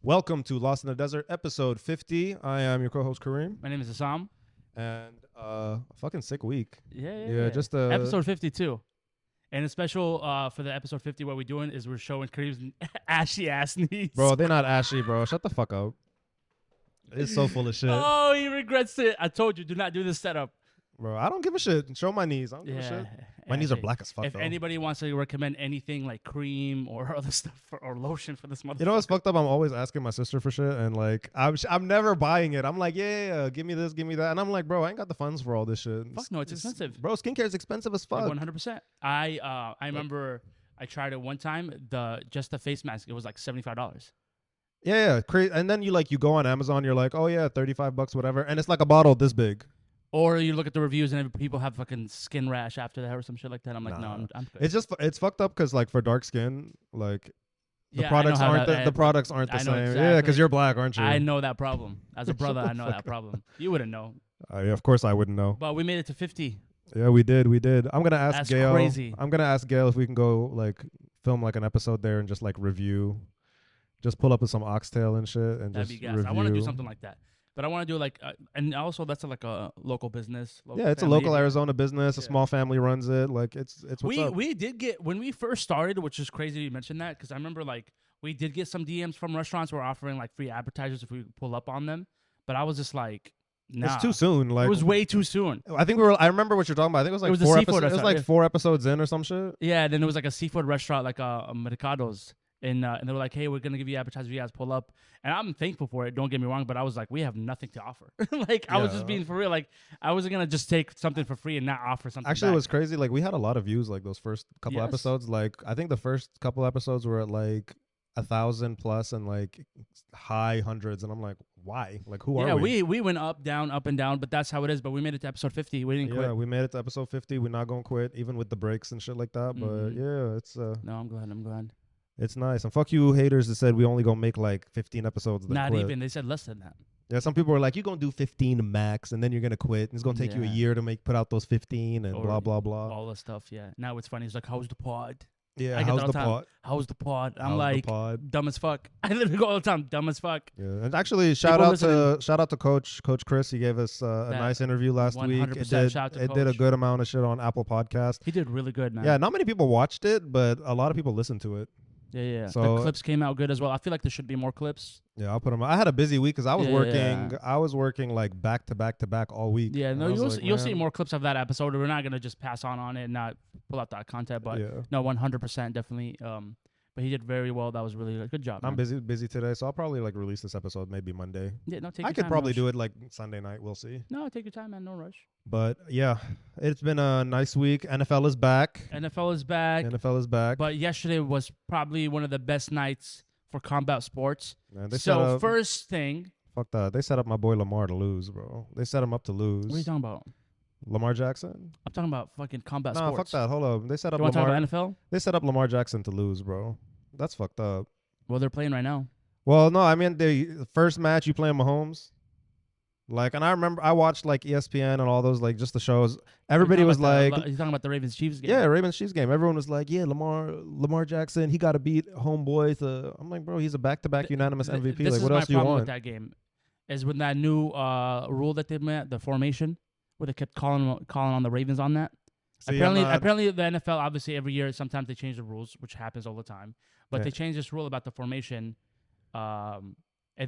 Welcome to Lost in the Desert, episode 50. I am your co-host Kareem, My name is Issam. and a fucking sick week. Yeah. Just Episode 52. And a special for the episode 50, what we're doing is we're showing Kareem's ashy ass knees. Bro, they're not ashy, bro. Shut the fuck up. It's so full of shit. Oh, he regrets it. I told you, do not do this setup. Bro, I don't give a shit. Show my knees. I don't give a shit. My knees are black as fuck, If though. anybody wants to recommend anything like cream or other stuff or lotion for this motherfucker. You know what's fucked up? I'm always asking my sister for shit, and like I'm never buying it. I'm like, yeah, give me this, give me that, and I'm like, bro, I ain't got the funds for all this shit. Fuck no, it's expensive. Bro, skincare is expensive as fuck. 100%. I remember I tried it one time. Just the face mask, it was like $75. Yeah, and then you go on Amazon, you're like, oh yeah, $35, whatever, and it's like a bottle this big. Or you look at the reviews and people have fucking skin rash after that or some shit like that. I'm like, no, I'm good. It's fucked up because like for dark skin, like the Yeah, products I know how aren't that- the products aren't the I know same. exactly. Yeah, because you're black, aren't you? I know that problem. As a brother, Shut I the know fuck that up. problem. You wouldn't know. Yeah, of course I wouldn't know. But we made it to 50. Yeah, we did. I'm gonna ask That's Gail. crazy. I'm gonna ask Gail if we can go like film like an episode there and just like review, just pull up with some oxtail and shit and That'd just be gas. review. I want to do something like that. But I want to do like, and also that's like a local business. Yeah, it's a family. local Arizona business. A Yeah. small family runs it. Like it's what's up. We did get, when we first started, which is crazy you mentioned that, because I remember like we did get some DMs from restaurants who were offering like free appetizers if we pull up on them. But I was just like, nah. It's too soon. Like It was way too soon. I think I remember what you're talking about. I think it was like It was a four seafood episodes. It was restaurant, like yeah. 4 episodes in or some shit. Yeah, then there was like a seafood restaurant, like Mercados, and they were like, "Hey, we're gonna give you appetizers if you guys pull up." And I'm thankful for it. Don't get me wrong, but I was like, "We have nothing to offer." I was just being for real. Like, I wasn't gonna just take something for free and not offer something. Actually, back. it was crazy. Like we had a lot of views. Like those first couple Yes. episodes. Like I think the first couple episodes were at like 1,000 plus and like high hundreds. And I'm like, why? Like who Yeah, are we? we went up, down, up and down, but that's how it is. But we made it to episode 50. We didn't Yeah, quit. we made it to episode 50. We're not gonna quit, even with the breaks and shit like that. But Mhm. yeah, it's No, I'm glad. it's nice. And fuck you haters that said we only gonna make like 15 episodes. Then Not quit. even. They said less than that. Yeah, some people were like, you're gonna do 15 max, and then you're gonna quit. And it's gonna take you a Yeah. year to put out those 15 and Or blah blah blah. All the stuff. Yeah. Now it's funny. It's like, how's the pod? Yeah, I get that how's all the the time. pot? How's the pod? I'm How's the like, pod? dumb as fuck. I literally go all the time, dumb as fuck. Yeah, and actually, shout out to Coach Chris. He gave us a That nice interview last week. 100% shout out to It did a Coach. good amount of shit on Apple Podcast. He did really good, man. Yeah, not many people watched it, but a lot of people listened to it. Yeah. So- The clips came out good as well. I feel like there should be more clips. Yeah, I'll put them. I had a busy week because I was Yeah. working. I was working like back to back to back all week. Yeah, And no, I was you'll like, you'll see man, more clips of that episode. We're not gonna just pass on it and not pull out that content, but yeah, no, 100% definitely. But he did very well. That was really good job. I'm man. busy today, so I'll probably like release this episode maybe Monday. Yeah, no, take I your could time, probably no do rush. it like Sunday night. We'll see. No, take your time, man. No rush. But yeah, it's been a nice week. NFL is back. NFL is back, NFL is back. but yesterday was probably one of the best nights for combat sports. Man, they set So up, first thing, fuck that. They set up my boy Lamar to lose, bro. They set him up to lose. what are you talking about? Lamar Jackson? I'm talking about fucking combat Nah, sports. fuck that. Hold up. They set up You want to talk Lamar. about NFL? They set up Lamar Jackson to lose, bro. That's fucked up. Well, they're playing right now. Well, no, I mean the first match you playing Mahomes. Like, and I remember I watched like ESPN and all those like just the shows. Everybody was like, you're talking about the Ravens Chiefs game. yeah, Ravens Chiefs game. Everyone was like, yeah, Lamar Jackson, he got to beat homeboy. I'm like, bro, he's a back-to-back unanimous MVP. This Like, is what my else do you problem want? with that game, is when that new rule that they made, the formation, where they kept calling on the Ravens on that. See, Apparently the NFL, obviously every year, sometimes they change the rules, which happens all the time. But Yeah. they changed this rule about the formation, and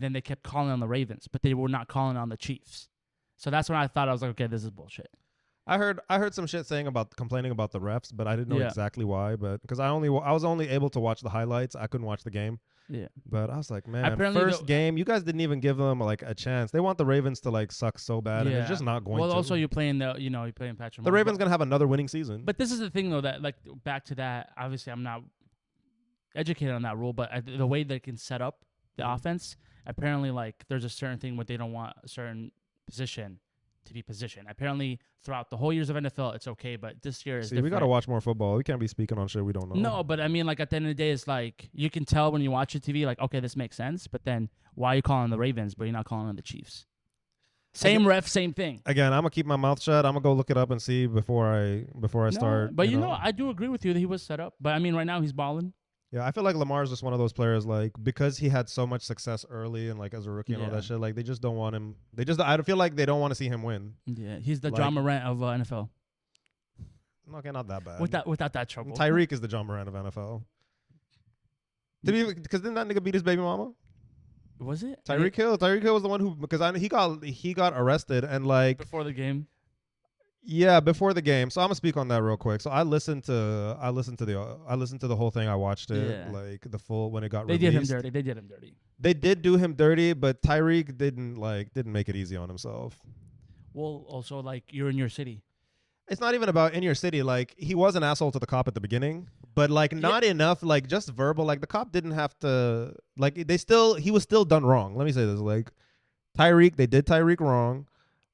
then they kept calling on the Ravens, but they were not calling on the Chiefs. So that's when I thought, I was like, okay, this is bullshit. I heard some shit complaining about the refs, but I didn't know Yeah. exactly why. But because I was only able to watch the highlights, I couldn't watch the game. Yeah. But I was like, man, Apparently first the- game, you guys didn't even give them like a chance. They want the Ravens to like suck so bad, and Yeah. they're just not going Well, to. also you're playing you're playing Patrick the Mahomes, Ravens gonna have another winning season. But this is the thing, though, that like back to that. Obviously, I'm not educated on that rule, but the way they can set up the offense, apparently, like there's a certain thing where they don't want a certain position to be positioned. Apparently, throughout the whole years of NFL, it's okay, but this year is See, different. we gotta watch more football. We can't be speaking on shit we don't know. No, but I mean, like at the end of the day, it's like you can tell when you watch the TV, like okay, this makes sense. But then why are you calling the Ravens, but you're not calling the Chiefs? Same ref, same thing. Again, I'm gonna keep my mouth shut. I'm gonna go look it up and see before I start. But you know, I do agree with you that he was set up. But I mean, right now he's balling. Yeah, I feel like Lamar is just one of those players, like, because he had so much success early and like as a rookie and all Yeah. that shit, like they just don't want him. I don't feel like they don't want to see him win. Yeah, he's the Like- John Morant of NFL. Okay, not that bad. Without that trouble. Tyreek is the John Morant of NFL. Because didn't that nigga beat his baby mama? Was it Tyreek Hill. Tyreek Hill was the one who, because he got arrested and like before the game? yeah, before the game. So I'm gonna speak on that real quick. So I listened to the whole thing. I watched it like the full when it got They released. did him dirty. They did him dirty. They did do him dirty, but Tyreek didn't make it easy on himself. Well, also like you're in your city. It's not even about in your city. Like he was an asshole to the cop at the beginning, but like not enough. Like just verbal. Like the cop didn't have to. Like he was still done wrong. Let me say this. Like they did Tyreek wrong,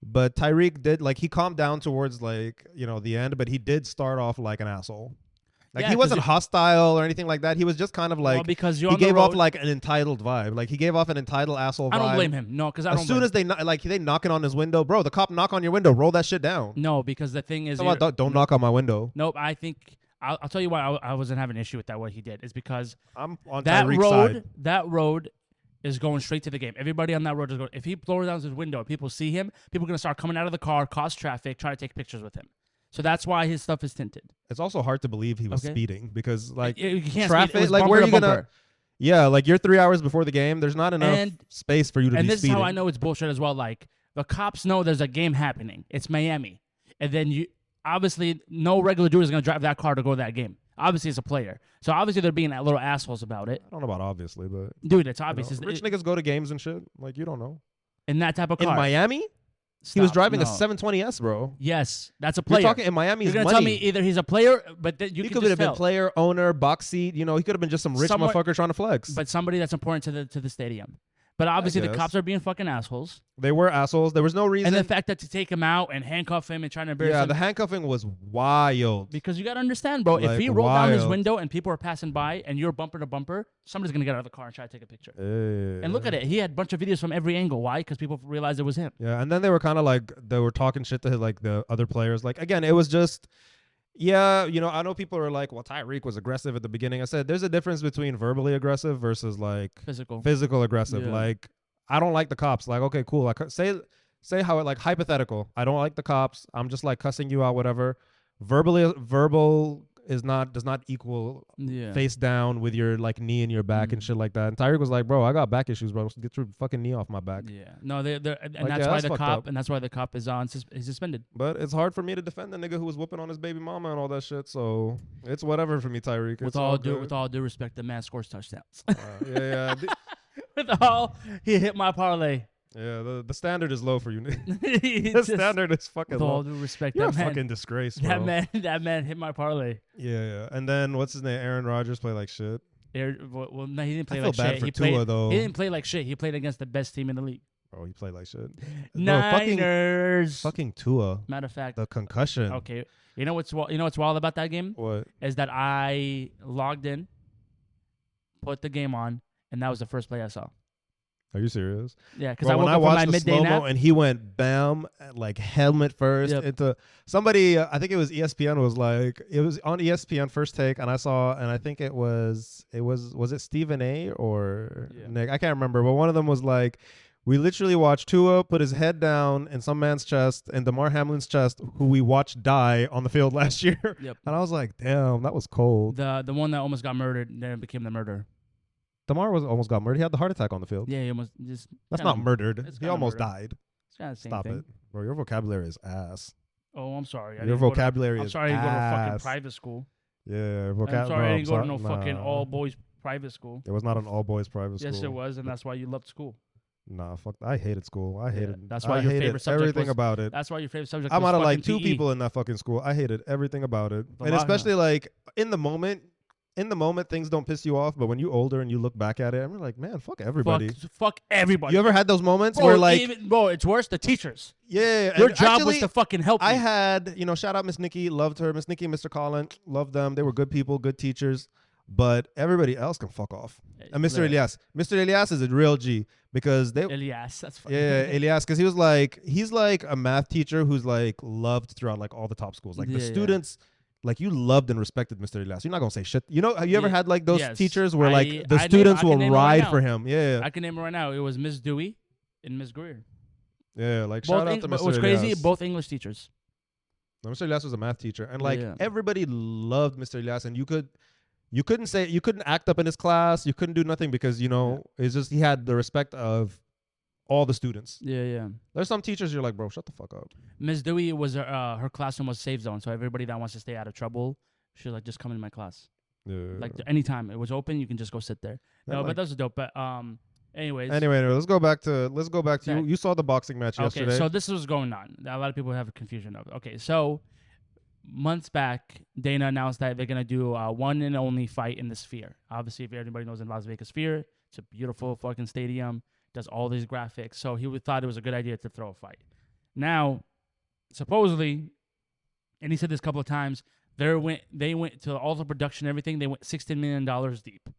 but Tyreek did he calmed down towards the end, but he did start off like an asshole. Like he wasn't hostile or anything like that. He was just kind of like because he gave off like an entitled vibe. Like he gave off an entitled asshole vibe. I don't blame him. No, because as soon as they knocking on his window, bro, the cop knock on your window, roll that shit down. No, because the thing is, don't knock on my window. Nope. I think I'll tell you why I wasn't having an issue with that. What he did is because I'm on that Tyreek's road. side. That road is going straight to the game. Everybody on that road is going. If he blows down his window, people see him. People are gonna start coming out of the car, cause traffic, try to take pictures with him. So that's why his stuff is tinted. It's also hard to believe he was speeding because you can't traffic. Speed. It was like bumper where are to you gonna? bumper. Yeah, like you're 3 hours before the game. There's not enough space for you to be speeding. And this is how I know it's bullshit as well. Like the cops know there's a game happening. It's Miami, and then obviously no regular dude is gonna drive that car to go to that game. Obviously, it's a player. So obviously they're being little assholes about it. I don't know about obviously, but dude, it's obvious. Rich niggas go to games and shit. Like you don't know. In that type of car in Miami. He was driving a 720S, bro. Yes, that's a player. You're talking in Miami's You're money. Tell me either he's a player, but he could have been player, owner, box seat. You know, he could have been just some rich motherfucker trying to flex. But somebody that's important to the stadium. But obviously the cops are being fucking assholes. They were assholes. There was no reason. And the fact that to take him out and handcuff him and trying to embarrass him. Yeah, the handcuffing was wild. Because you got to understand, bro. If he rolled down his window and people are passing by and you're bumper to bumper, somebody's going to get out of the car and try to take a picture. And look at it. He had a bunch of videos from every angle. Why? Because people realized it was him. Yeah, and then they were kind of they were talking shit to the other players. Like, again, it was just... Yeah, I know people are like, well, Tyreek was aggressive at the beginning. I said, there's a difference between verbally aggressive versus physical aggressive. Yeah. Like, I don't like the cops. Like, okay, cool. Like, say how it hypothetical. I don't like the cops. I'm just cussing you out, whatever. Verbal does not equal face down with your knee in your back and shit like that. And Tyreek was like, bro, I got back issues, bro. Get your fucking knee off my back. Yeah, no, that's why the cop is suspended. But it's hard for me to defend the nigga who was whooping on his baby mama and all that shit. So it's whatever for me, Tyreek. With all due respect, the man scores touchdowns. Yeah. He hit my parlay. Yeah, the standard is low for you. The standard is fucking low. With all due respect, you're a fucking disgrace, bro. That man hit my parlay. Yeah. And then what's his name? Aaron Rodgers played like shit. Well, no, he didn't play I feel like bad shit. for Tua, though. He didn't play like shit. He played against the best team in the league. Oh, he played like shit. Niners. Fucking Tua. Matter of fact, the concussion. Okay, you know what's wild about that game? What is that? I logged in, put the game on, and that was the first play I saw. Are you serious? Yeah, because I woke when up I watched from my the midday slow-mo nap, and he went bam, helmet first into somebody. I think it was ESPN was it was on ESPN First Take, and I think it was it Stephen A. or Nick? I can't remember, but one of them was we literally watched Tua put his head down in some man's chest and DeMar Hamlin's chest, who we watched die on the field last year. Yep. And I was like, damn, that was cold. The one that almost got murdered, then became the murderer. DeMar almost got murdered. He had the heart attack on the field. Yeah, he almost just. That's not murdered. He almost died. It's kind of the same Stop thing. it, bro. Your vocabulary is ass. Oh, I'm sorry. Your vocabulary is I'm sorry. I didn't go to a fucking private school. Yeah, I'm sorry. I didn't go to no fucking all boys private school. It was not an all boys private school. Yes, it was, and that's why you loved school. Nah, fuck. I hated school. I hated. That's why your favorite subject everything about it. That's why your favorite subject. I'm was out of fucking two PE. people in that fucking school. I hated everything about it, and especially in the moment. In the moment, things don't piss you off, but when you're older and you look back at it, I'm like, man, fuck everybody. Fuck everybody. You ever had those moments where bro, it's worse. The teachers. Yeah, your job was to fucking help. I had, shout out Miss Nikki, loved her. Miss Nikki, Mr. Collin, loved them. They were good people, good teachers. But everybody else can fuck off. And Mr. Elias is a real G because Elias, that's funny. Yeah, Elias, because he's like a math teacher who's loved throughout all the top schools. The students like you loved and respected Mr. Elias. You're not gonna say shit. You know, have you ever Yeah, had like those yes. teachers where like the I students can will name it right ride now. for him? Yeah, I can name it right now. It was Miss Dewey and Miss Greer. yeah. Like Both shout out to but Mr. what's crazy, Elias. both English teachers. No, Mr. Elias was a math teacher, and Yeah, like yeah. everybody loved Mr. Elias, and you couldn't act up in his class. You couldn't do nothing because it's just he had the respect of all the students. Yeah, yeah. There's some teachers you're like, bro, shut the fuck up. Miss Dewey was her classroom was safe zone, so everybody that wants to stay out of trouble should like just come in my class. Yeah. Like anytime it was open, you can just go sit there. No, like, but that's dope. But anyways. Anyway, let's go back to you. You saw the boxing match Okay, yesterday. so this was going on. A lot of people have a confusion of. Okay, so months back, Dana announced that they're gonna do a one and only fight in the Sphere. Obviously, if everybody knows in Las Vegas Sphere, it's a beautiful fucking stadium. Does all these graphics, so he thought it was a good idea to throw a fight. Now, supposedly, and he said this a couple of times, they went to all the production, everything. They went $16 million deep.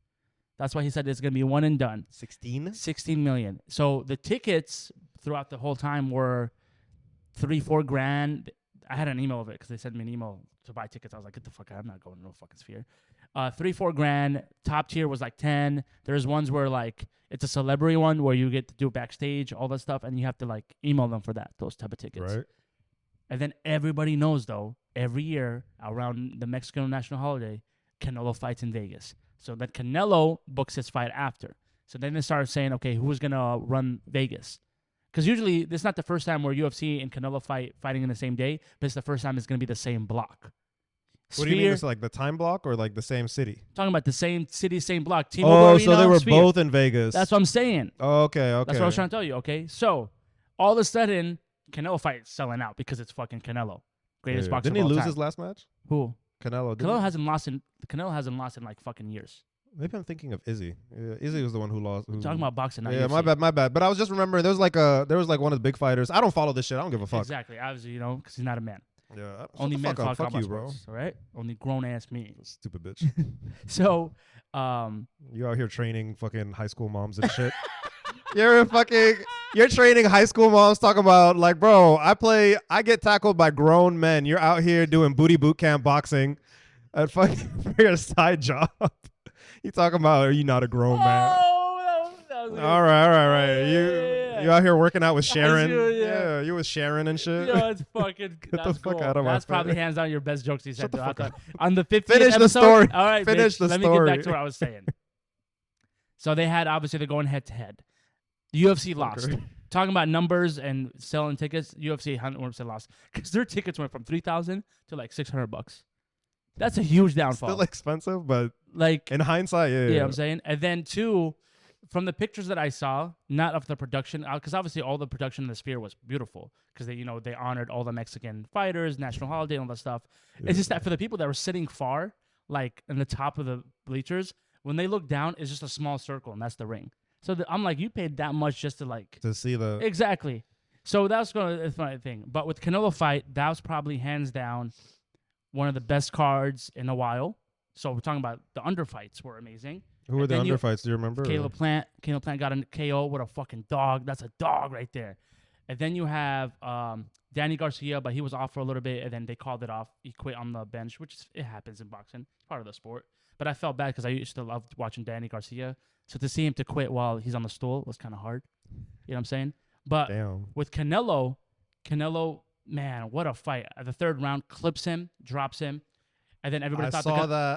That's why he said it's gonna be one and done. 16 million. So the tickets throughout the whole time were $3-4 grand. I had an email of it because they sent me an email to buy tickets. I was like, get the fuck out. I'm not going to no fucking Sphere. 3-4 grand. Top tier was like 10. There's ones where like it's a celebrity one where you get to do backstage, all that stuff, and you have to like email them for those type of tickets. Right. And then everybody knows though, every year around the Mexican national holiday, Canelo fights in Vegas. So then Canelo books his fight after. So then they started saying, okay, who's gonna run Vegas? Because usually this is not the first time where UFC and Canelo fighting in the same day, but it's the first time it's going to be the same block. What do you mean? It's like the time block or like the same city? Talking about the same city, same block. So they were both in Vegas. That's what I'm saying. Oh, okay. That's what I was trying to tell you, okay? So all of a sudden, Canelo fight is selling out because it's fucking Canelo. Greatest boxer Didn't of all he lose time. his last match? Who? Canelo hasn't lost in like fucking years. Maybe I'm thinking of Izzy. Yeah, Izzy was the one who lost. Talking about boxing. Not yeah, UFC. my bad. But I was just remembering there was like one of the big fighters. I don't follow this shit. I don't give a fuck. Exactly. Obviously, because he's not a man. Yeah. Only men fuck fuck you, bro. All right. Only grown ass me. Stupid bitch. So, you out here training fucking high school moms and shit. You're training high school moms talking about like, bro, I get tackled by grown men. You're out here doing booty boot camp boxing at fucking for your side job. You talking about, are you not a grown man? Oh, that was All right. You out here working out with Sharon? Yeah, you with Sharon and shit. Yo, it's fucking. Get the fuck out of my That's face. probably hands down your best jokes you said. Shut the fuck up. On the 50th Finish episode, the story. All right, Finish bitch, the let story. me get back to what I was saying. So they had obviously they're going head to head. The UFC lost. Talking about numbers and selling tickets, UFC 100% lost because their tickets went from $3,000 to like $600. That's a huge downfall. Still expensive, but like in hindsight, yeah. I'm saying. And then two, from the pictures that I saw, not of the production, because obviously all the production in the Sphere was beautiful because they honored all the Mexican fighters, national holiday, and all that stuff. Yeah. It's just that for the people that were sitting far, like in the top of the bleachers, when they look down, it's just a small circle, and that's the ring. So I'm like, you paid that much just to like to see the exactly. So that's going to the thing. But with Canelo fight, that was probably hands down one of the best cards in a while. So we're talking about the underfights were amazing. Who were the underfights? Do you remember? Caleb Plant got a KO with a fucking dog. That's a dog right there. And then you have Danny Garcia, but he was off for a little bit, and then they called it off. He quit on the bench, it happens in boxing. It's part of the sport. But I felt bad because I used to love watching Danny Garcia. So to see him to quit while he's on the stool was kind of hard. You know what I'm saying? But with Canelo, man, what a fight. At the third round, clips him, drops him. And then everybody thought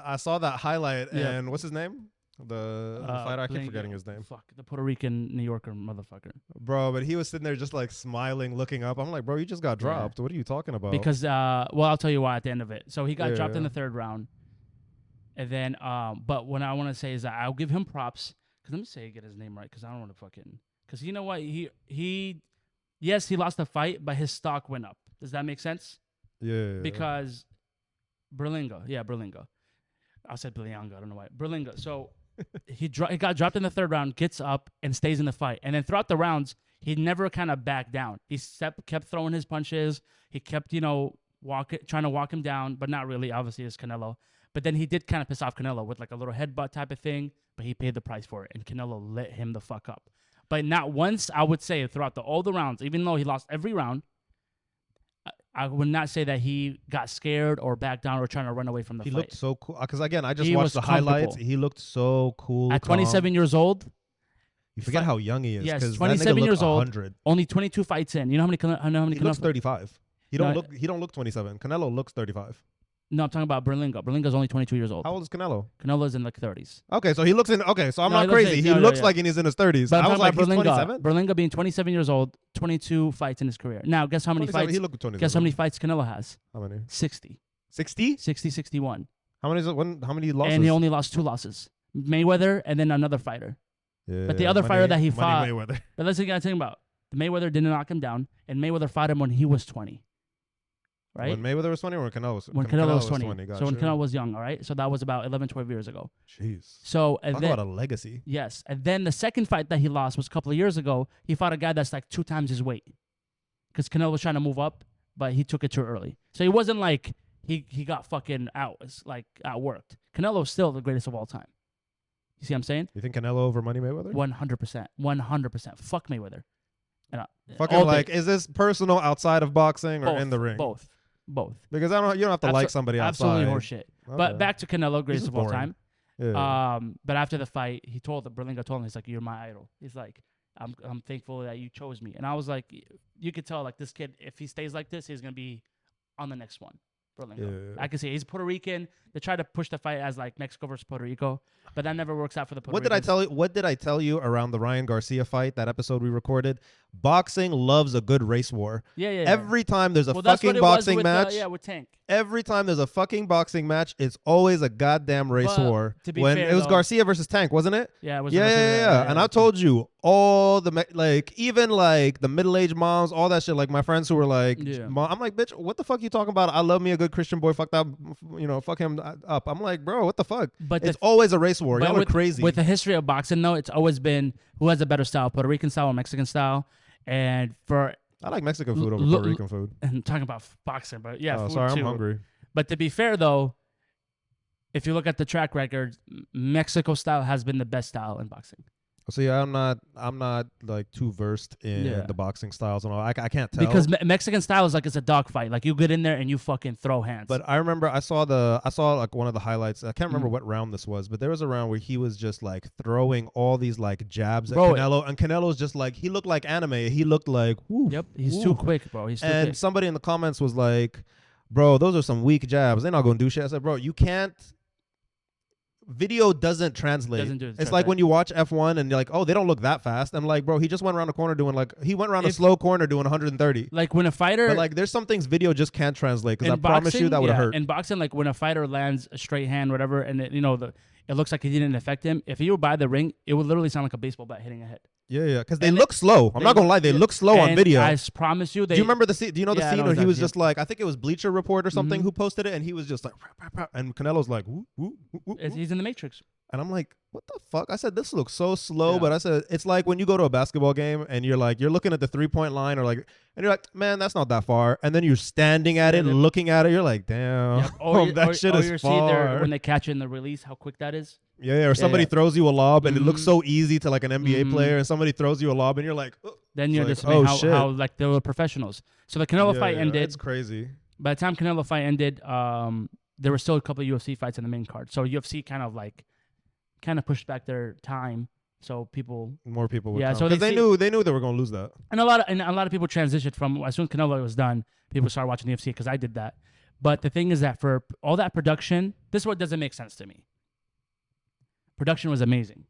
I saw that highlight, and what's his name? The fighter, I keep forgetting his name. Fuck, the Puerto Rican New Yorker motherfucker. Bro, but he was sitting there just like smiling, looking up. I'm like, bro, you just got dropped. What are you talking about? Because, I'll tell you why at the end of it. So he got dropped in the third round. And then, but what I want to say is that I'll give him props. Because let me say, get his name right, because I don't want to fucking. Because you know what? Yes, he lost the fight, but his stock went up. Does that make sense? Yeah. Because Berlinga. I said Berlinga. I don't know why. Berlinga. So he got dropped in the third round, gets up, and stays in the fight. And then throughout the rounds, he never kind of backed down. He kept throwing his punches. He kept, trying to walk him down, but not really. Obviously, it's Canelo. But then he did kind of piss off Canelo with like a little headbutt type of thing, but he paid the price for it, and Canelo lit him the fuck up. But not once, I would say, throughout all the rounds, even though he lost every round, I would not say that he got scared or backed down or trying to run away from the fight. He looked so cool. Because again, I just He watched was the highlights. comfortable. He looked so cool. At 27 years old. You forget how young he is. Yes, Because 27 years old. 100. Only 22 fights in. You know how many? He looks 35. He No, don't look 27. Canelo looks 35. No, I'm talking about Berlingo. Berlingo's only 22 years old. How old is Canelo? Canelo's in the 30s. Okay, so he looks in. Okay, so I'm No, not crazy. He looks yeah. like he's in his 30s. But I was like, he's Berlingo. 27. Berlingo being 27 years old, 22 fights in his career. Now, guess how many fights? He looked 27. Guess how many fights Canelo has? How many? 60. 60? 61. How many? How many losses? And he only lost 2 losses. Mayweather and then another fighter. Yeah, But the other fighter that he fought. Mayweather. But let's think about. Mayweather didn't knock him down, and Mayweather fought him when he was 20. Right? When Mayweather was 20 or when Canelo was 20? When Canelo was 20. Gotcha. So when Canelo was young, all right? So that was about 11, 12 years ago. Jeez. So, and Talk then, about a legacy. yes. And then the second fight that he lost was a couple of years ago. He fought a guy that's like 2 times his weight. Because Canelo was trying to move up, but he took it too early. So he wasn't like he got fucking outworked. Canelo's still the greatest of all time. You see what I'm saying? You think Canelo over Money Mayweather? 100%. 100%. Fuck Mayweather. And, Fucking like, is this personal outside of boxing or in the ring? Both. Because you don't have to like somebody outside. Absolutely horseshit. Okay. But back to Canelo, greatest of all time. Yeah. But after the fight, Berlingo told him, he's like, "You're my idol." He's like, I'm thankful that you chose me. And I was like, you could tell, like, this kid, if he stays like this, he's gonna be on the next one. Berlingo. Yeah. I can see he's Puerto Rican. They try to push the fight as like Mexico versus Puerto Rico, but that never works out for the Puerto Ricans. What did I tell you around the Ryan Garcia fight, that episode we recorded? Boxing loves a good race war. Yeah. Every time there's a that's fucking what it boxing was with, match. with Tank. Every time there's a fucking boxing match, it's always a goddamn race But, war. to be when fair, it was though- Garcia versus Tank, wasn't it? Yeah, it was. Yeah. And I told you all the even like the middle-aged moms, all that shit. Like my friends who were like, Mom, I'm like, bitch, what the fuck you talking about? I love me a good Christian boy. Fuck that, fuck him up. I'm like, bro, what the fuck? But it's always a race war. Y'all are crazy. With the history of boxing, though, it's always been who has a better style, Puerto Rican style or Mexican style. And I like Mexican food over Puerto Rican food. I'm talking about boxing, but yeah, food sorry, too. I'm hungry. But to be fair, though, if you look at the track record, Mexico style has been the best style in boxing. See, I'm not like too versed in the boxing styles and all. I can't tell because Mexican style is like it's a dogfight. Like you get in there and you fucking throw hands. But I remember I saw like one of the highlights. I can't remember what round this was, but there was a round where he was just like throwing all these like jabs at Canelo, and Canelo's just like, he looked like anime. He looked like, woof, yep, he's too quick, bro. He's too quick. Somebody in the comments was like, bro, those are some weak jabs. They're not gonna do shit. I said, bro, you can't. Video doesn't translate. It's like when you watch F1 and you're like, oh, they don't look that fast. I'm like, bro, he just went around a corner doing a slow corner doing 130. Like when a fighter, but like there's some things video just can't translate, because I promise you that would have hurt. In boxing, like when a fighter lands a straight hand, whatever, and it looks like it didn't affect him. If you were by the ring, it would literally sound like a baseball bat hitting a head. Yeah, because they look slow. I'm not gonna lie, they look slow on video. I promise you. Do you remember the scene? Do you know the scene where he was just like, I think it was Bleacher Report or something who posted it, and he was just like, and Canelo's like, woo, woo, woo, woo. He's in the Matrix. And I'm like, what the fuck? I said, this looks so slow, but I said, it's like when you go to a basketball game and you're looking at the 3-point line and you're like, man, that's not that far. And then you're standing at it, looking at it, you're like, damn, that shit is far. When they catch it in the release, how quick that is. Yeah, or somebody throws you a lob and it looks so easy to like an NBA player, and somebody throws you a lob and you're like, oh. Then you're just how like they were professionals. So the Canelo fight ended. It's crazy. By the time Canelo fight ended, there were still a couple of UFC fights in the main card. So UFC kind of pushed back their time, so more people would come. So they knew they were going to lose that. And a lot of people transitioned from, as soon as Canelo was done, people started watching the UFC, because I did that. But the thing is that for all that production, this is what doesn't make sense to me. Production was amazing.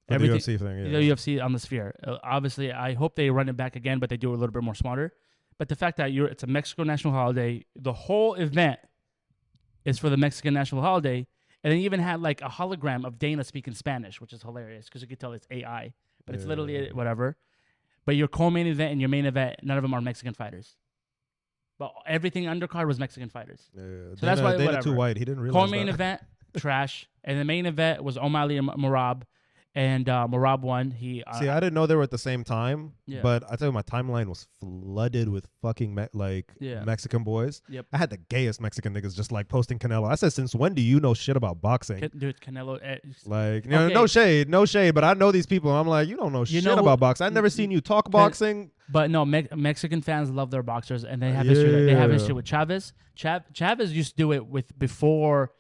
For the UFC thing, the UFC on the Sphere. Obviously, I hope they run it back again, but they do it a little bit more smarter. But the fact that it's a Mexico national holiday, the whole event is for the Mexican national holiday. And they even had like a hologram of Dana speaking Spanish, which is hilarious because you could tell it's AI, but it's literally whatever. But your co-main event and your main event, none of them are Mexican fighters. But everything undercard was Mexican fighters. Yeah. So that's why Dana whatever. too white. He didn't realize Co-main event, trash. And the main event was O Malley and Marab. and Marab won. He See, I didn't know they were at the same time, Yeah. but I tell you, my timeline was flooded with fucking Yeah. Mexican boys. Yep. I had the gayest Mexican niggas just like posting Canelo. I said, since when do you know shit about boxing? Dude, Canelo. Like, you know, no shade, but I know these people. I'm like, you don't know shit about boxing. I've never seen you talk boxing. But no, Mexican fans love their boxers, and they have history. They have history with Chavez. Chavez used to do it with before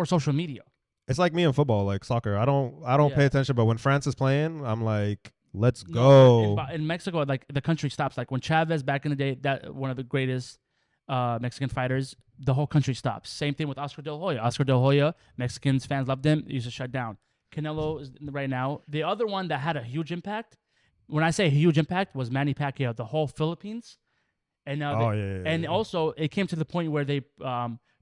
social media. It's like me in football, like soccer. I don't pay attention, but when France is playing, I'm like, let's go. In Mexico, like the country stops. Like when Chavez back in the day, that one of the greatest Mexican fighters, the whole country stops. Same thing with Oscar De La Hoya. Oscar De La Hoya, Mexicans fans loved him. He used to shut down. Canelo is right now. The other one that had a huge impact, when I say huge impact, was Manny Pacquiao. The whole Philippines, and now also it came to the point where they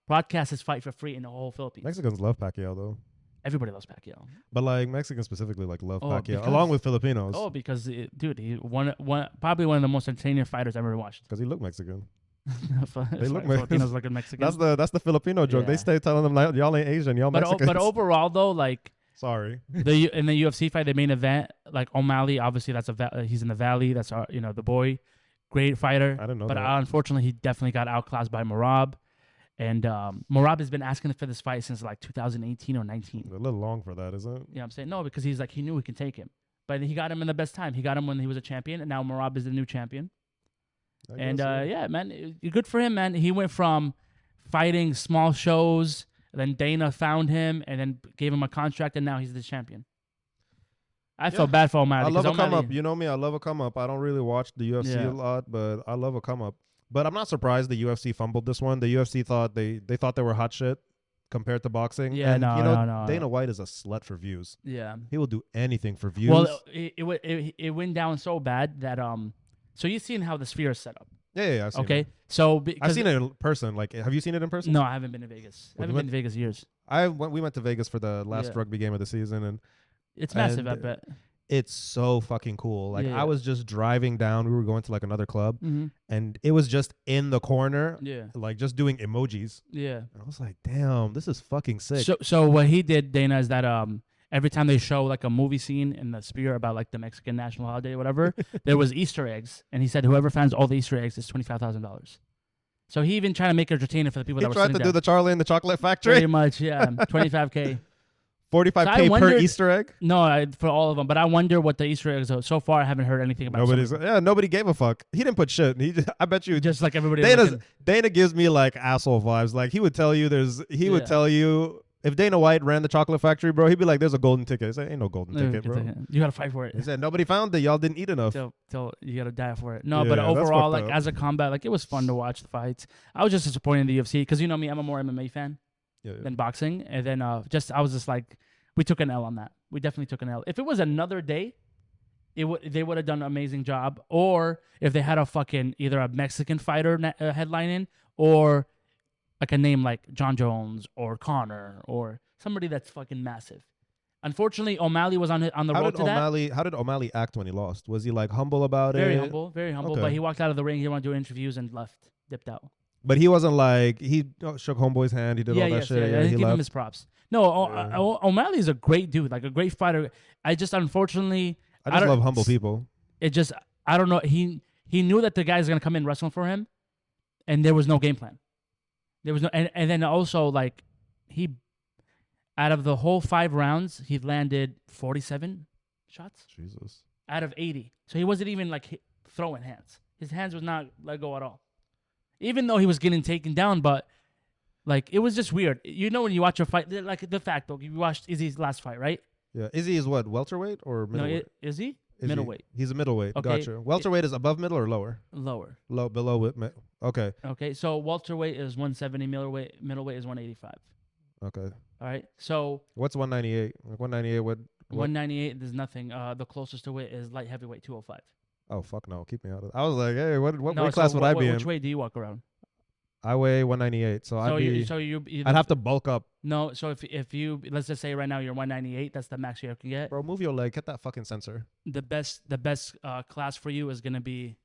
broadcast his fight for free in the whole Philippines. Mexicans love Pacquiao though. Everybody loves Pacquiao, but like Mexicans specifically like love Pacquiao along with Filipinos. Oh, because dude, he probably one of the most entertaining fighters I've ever watched. Because he looked Mexican. They look Filipinos looking Mexican. That's the Filipino joke. They stay telling them like, y'all ain't Asian, y'all Mexicans. But overall though, like, sorry, in the UFC fight, the main event, like O Malley, obviously he's in the Valley. That's our the boy, great fighter. I didn't know but that. Unfortunately, he definitely got outclassed by Marab. And Marab has been asking for this fight since like 2018 or 19. A little long for that, isn't it? Yeah, I'm saying no because he's like he knew he can take him, but he got him in the best time. He got him when he was a champion, and now Marab is the new champion. And yeah, man, good for him, man. He went from fighting small shows, and then Dana found him, and then gave him a contract, and now he's the champion. I felt bad for O'Malley. I love a come up. You know me, I love a come up. I don't really watch the UFC a lot, but I love a come up. But I'm not surprised the UFC fumbled this one. The UFC thought they thought they were hot shit compared to boxing. Yeah, and no. Dana White is a slut for views. Yeah, he will do anything for views. Well, it went down so bad that So you've seen how the Sphere is set up. Yeah, I've seen it. So I've seen it in person. Like, have you seen it in person? No, I haven't been to Vegas. I haven't been to Vegas years. We went to Vegas for the last rugby game of the season, and it's massive. I bet. It's so fucking cool. Like I was just driving down. We were going to like another club, and it was just in the corner. Yeah, like just doing emojis. Yeah, and I was like, damn, this is fucking sick. So what he did, Dana, is that every time they show like a movie scene in the Sphere about like the Mexican national holiday or whatever, there was Easter eggs, and he said whoever finds all the Easter eggs is $25,000. So he even tried to make it entertaining for the people that were tried to do the Charlie and the Chocolate Factory. Pretty much, yeah, $25K. $45K per Easter egg? No, for all of them. But I wonder what the Easter eggs are. So far, I haven't heard anything about it. Nobody gave a fuck. He didn't put shit. I bet you. Just like everybody Dana gives me like asshole vibes. Like he would tell you would tell you if Dana White ran the Chocolate Factory, bro, he'd be like, there's a golden ticket. He said, ain't no golden ticket, bro. You got to fight for it. He said, nobody found it. Y'all didn't eat enough. Till you got to die for it. No, but overall, like as a combat, like it was fun to watch the fights. I was just disappointed in the UFC because you know me, I'm a more MMA fan than boxing. And then I was just like, we took an L on that. We definitely took an L. If it was another day, they would have done an amazing job. Or if they had a fucking either a Mexican fighter headlining or like a name like John Jones or Connor or somebody that's fucking massive. Unfortunately, O'Malley was on the road to that. How did O'Malley act when he lost? Was he like humble about very it? Very humble. Okay. But he walked out of the ring. He wanted to do interviews and dipped out. But he wasn't like he shook homeboy's hand. He did all that shit. Yeah, he give him his props. No, O'Malley's a great dude, like a great fighter. I just unfortunately love humble people. I don't know. He knew that the guy's gonna come in wrestling for him, and there was no game plan. There was no, and then also like he, out of the whole 5 rounds, he landed 47 shots. Jesus. Out of 80, so he wasn't even like throwing hands. His hands was not let go at all, even though he was getting taken down, but. Like, it was just weird. You know when you watch a fight, like the fact, though, you watched Izzy's last fight, right? Yeah. Izzy is what, welterweight or middleweight? No, is he? Middleweight. He's a middleweight. Okay. Gotcha. Welterweight is above middle or lower? Lower. Below. Okay. Okay, so welterweight is 170, middleweight is 185. Okay. All right, so. What's 198? 198, what? 198, there's nothing. The closest to it is light heavyweight, 205. Oh, fuck no. Keep me out of it. I was like, hey, what weight class would I be in? Which way do you walk around? I weigh 198, so I'd have to bulk up. No, so if you let's just say right now you're 198, that's the max you can get. Bro, move your leg, get that fucking sensor. The best class for you is gonna be,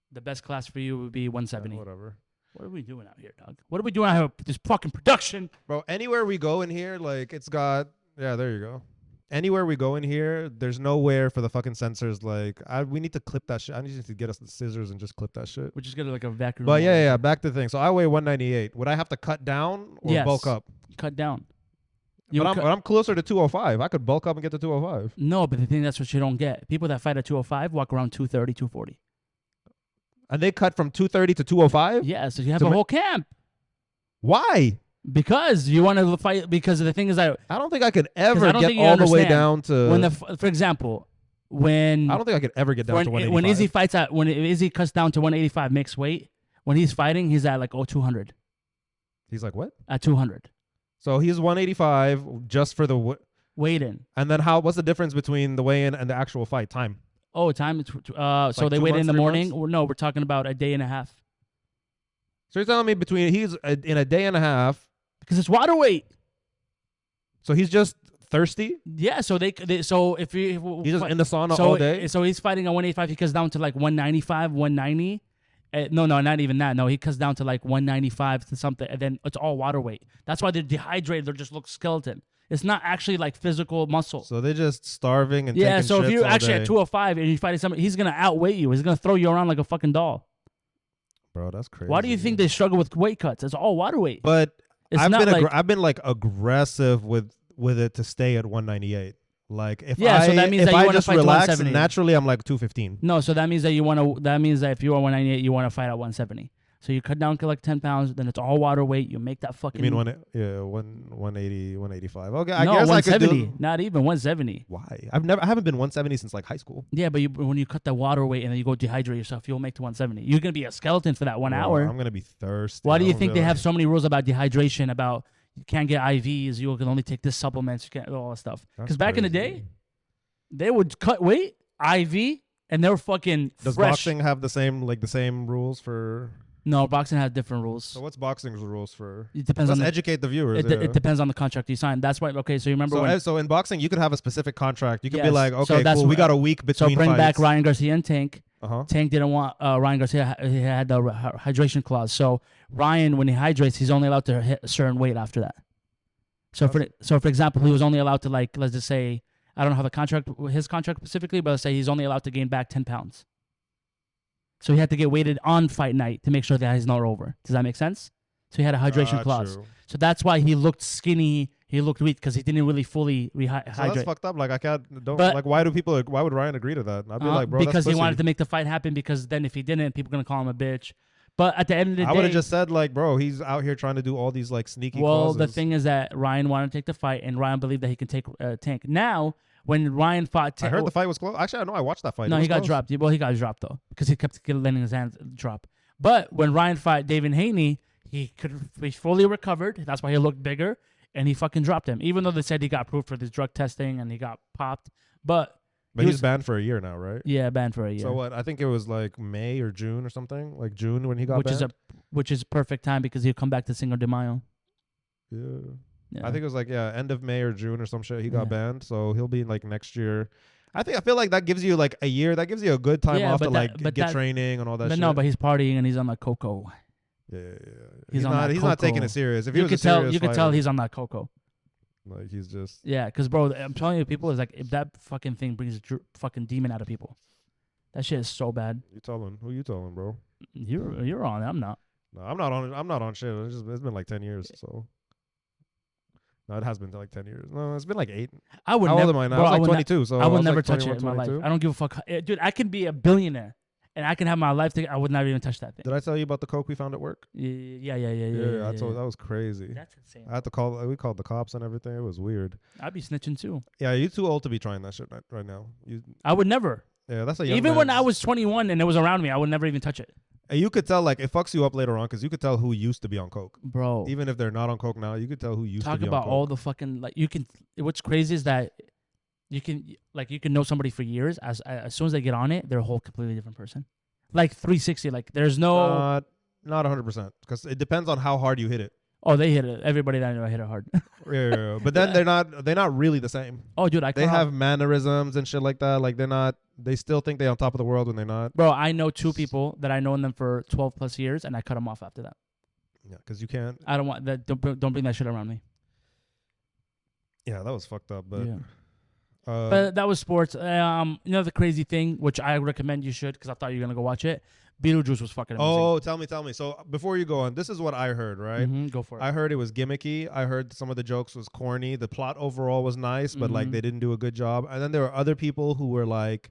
the best class for you would be 170. Yeah, whatever. What are we doing out here, dog? What are we doing out here with this fucking production? Bro, anywhere we go in here, like it's got there you go. anywhere we go in here, there's nowhere for the fucking sensors. Like, we need to clip that shit. I need to get us the scissors and just clip that shit. We just get like a vacuum. But yeah. Back to the thing. So I weigh 198. Would I have to cut down or bulk up? Cut down. But I'm closer to 205. I could bulk up and get to 205. No, but the thing that's what you don't get. People that fight at 205 walk around 230, 240. And they cut from 230 to 205? Yeah, so you have a whole camp. Why? Because you want to fight. Because the thing is that I don't think I could ever get all the way down to. For example, when I don't think I could ever get down to 185. When Izzy fights when Izzy cuts down to 185 mixed weight, when he's fighting, he's at like 200. He's like what? At 200. So he's 185 just for the weigh in. And then what's the difference between the weigh-in and the actual fight time? Oh, time. So like they weigh in the morning. No, we're talking about a day and a half. So you're telling me he's in a day and a half because it's water weight. So he's just thirsty? Yeah. So so if he's just in the sauna all day. So he's fighting at 185. He cuts down to like 195, 190. No, not even that. No, he cuts down to like 195 to something, and then it's all water weight. That's why they're dehydrated. They just look skeleton. It's not actually like physical muscle. So they're just starving and taking so if you're actually at 205 and you're fighting somebody, he's gonna outweigh you. He's gonna throw you around like a fucking doll. Bro, that's crazy. Why do you think they struggle with weight cuts? It's all water weight. But I've been like aggressive with it to stay at 198. Like so that means that you want to fight relax, naturally I'm like 215. No, so that means that that means that if you are 198, you want to fight at 170. So you cut down to like 10 pounds, then it's all water weight. You make that fucking. You mean 180, 185? Okay, I guess 170. I could do. Not even 170. Why? I haven't been 170 since like high school. Yeah, but when you cut the water weight and then you go dehydrate yourself, you'll make to 170. You're gonna be a skeleton for that 1 hour. I'm gonna be thirsty. Why do you think they have so many rules about dehydration? About you can't get IVs, you can only take this supplements, you can't all that stuff. Because back in the day, they would cut weight, IV, and they were fucking Does fresh. boxing have the same rules for? No, boxing has different rules. So what's boxing's rules for? It depends on educate the viewers. It depends on the contract you sign. That's why. Okay, so you remember so in boxing you could have a specific contract. You could be like, okay, cool, we got a week between. So bring fights. back Ryan Garcia and Tank. Tank didn't want Ryan Garcia. He had the hydration clause. So Ryan, when he hydrates, he's only allowed to hit a certain weight after that. So for example, he was only allowed to let's just say I don't know how his contract specifically, but let's say he's only allowed to gain back 10 pounds. So he had to get weighted on fight night to make sure that he's not over. Does that make sense? So he had a hydration clause. True. So that's why he looked skinny. He looked weak because he didn't really fully rehydrate. So that's fucked up. Like I can't. Why would Ryan agree to that? I'd be like, bro, because that's he wanted to make the fight happen. Because then if he didn't, people are gonna call him a bitch. But at the end of the day, I would have just said like, bro, he's out here trying to do all these like sneaky. Well, clauses. The thing is that Ryan wanted to take the fight, and Ryan believed that he can take Tank. Now, when Ryan fought, I heard the fight was close. Actually, I know I watched that fight. No, he got dropped. Well, he got dropped though because he kept letting his hands drop. But when Ryan fought David Haney, he fully recovered. That's why he looked bigger, and he fucking dropped him. Even though they said he got approved for this drug testing and he got popped, but he's banned for a year now, right? Yeah, banned for a year. So what? I think it was like May or June or something. Like June when he got banned. Which is perfect time because he'll come back to Cinco de Mayo. Yeah. I think it was like end of May or June or some shit. He got banned, so he'll be like next year. I feel like that gives you like a year. That gives you a good time off to get training and all that. But shit. No, but he's partying and he's on that cocoa. Yeah. He's not taking it serious. If he was a serious you could tell he's on that cocoa. Like he's just because bro, I'm telling you, people is like if that fucking thing brings a fucking demon out of people, that shit is so bad. You telling who you telling, bro? You're on it. I'm not. No, I'm not on shit. It's been like 10 years. So no, it has been like 10 years. No, it's been like 8. I would. How old am I now? I was like 22. So I would never touch it in my life. I don't give a fuck, dude. I can be a billionaire and I can have my life. I would never even touch that thing. Did I tell you about the coke we found at work? Yeah. That was crazy. That's insane. I had to call. We called the cops and everything. It was weird. I'd be snitching too. Yeah, you're too old to be trying that shit right now. I would never. Yeah, that's a young even when I was 21 and it was around me, I would never even touch it. And you could tell, like, it fucks you up later on because you could tell who used to be on coke, bro. Even if they're not on coke now, you could tell who used to be on coke. Talk about all the fucking you can. What's crazy is that you can know somebody for years. As soon as they get on it, they're a whole completely different person. Like 360. Like there's no not 100% because it depends on how hard you hit it. Oh, they hit it. Everybody that I know hit it hard. Yeah. But then they're not really the same. Oh, dude, they have mannerisms and shit like that. Like they're not. They still think they're on top of the world when they're not. Bro, I know 2 people that I known them for 12 plus years, and I cut them off after that. Yeah, because you can't. I don't want that. Don't bring that shit around me. Yeah, that was fucked up. But But that was sports. The crazy thing, which I recommend you should, because I thought you were gonna go watch it. Beetlejuice was fucking amazing. Oh, tell me. So before you go on, this is what I heard, right? Go for it. I heard it was gimmicky. I heard some of the jokes was corny. The plot overall was nice, but like they didn't do a good job. And then there were other people who were like,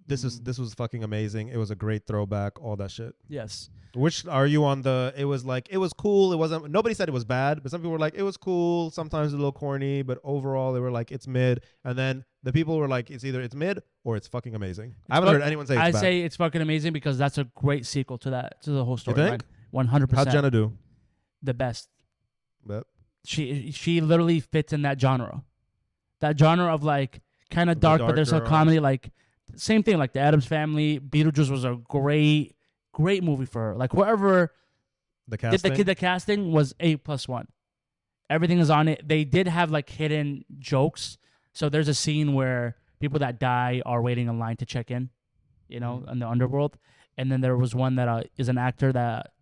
this was fucking amazing. It was a great throwback, all that shit. Yes. Which are you on the, it was like, it was cool. It wasn't, nobody said it was bad, but some people were like, it was cool. Sometimes a little corny, but overall they were like, it's mid. And then the people were like, it's mid or it's fucking amazing. I haven't heard anyone say it's bad. I say it's fucking amazing because that's a great sequel to the whole story. You think? 100%. How'd Jenna do? The best. Bet. She literally fits in that genre. That genre of like kind of dark, but there's a girls. comedy. Like same thing, like the Addams Family. Beetlejuice was a great movie for her. Like whoever the casting? did the casting was A+1. Everything is on it. They did have like hidden jokes. So there's a scene where people that die are waiting in line to check in, in the underworld. And then there was one that is an actor that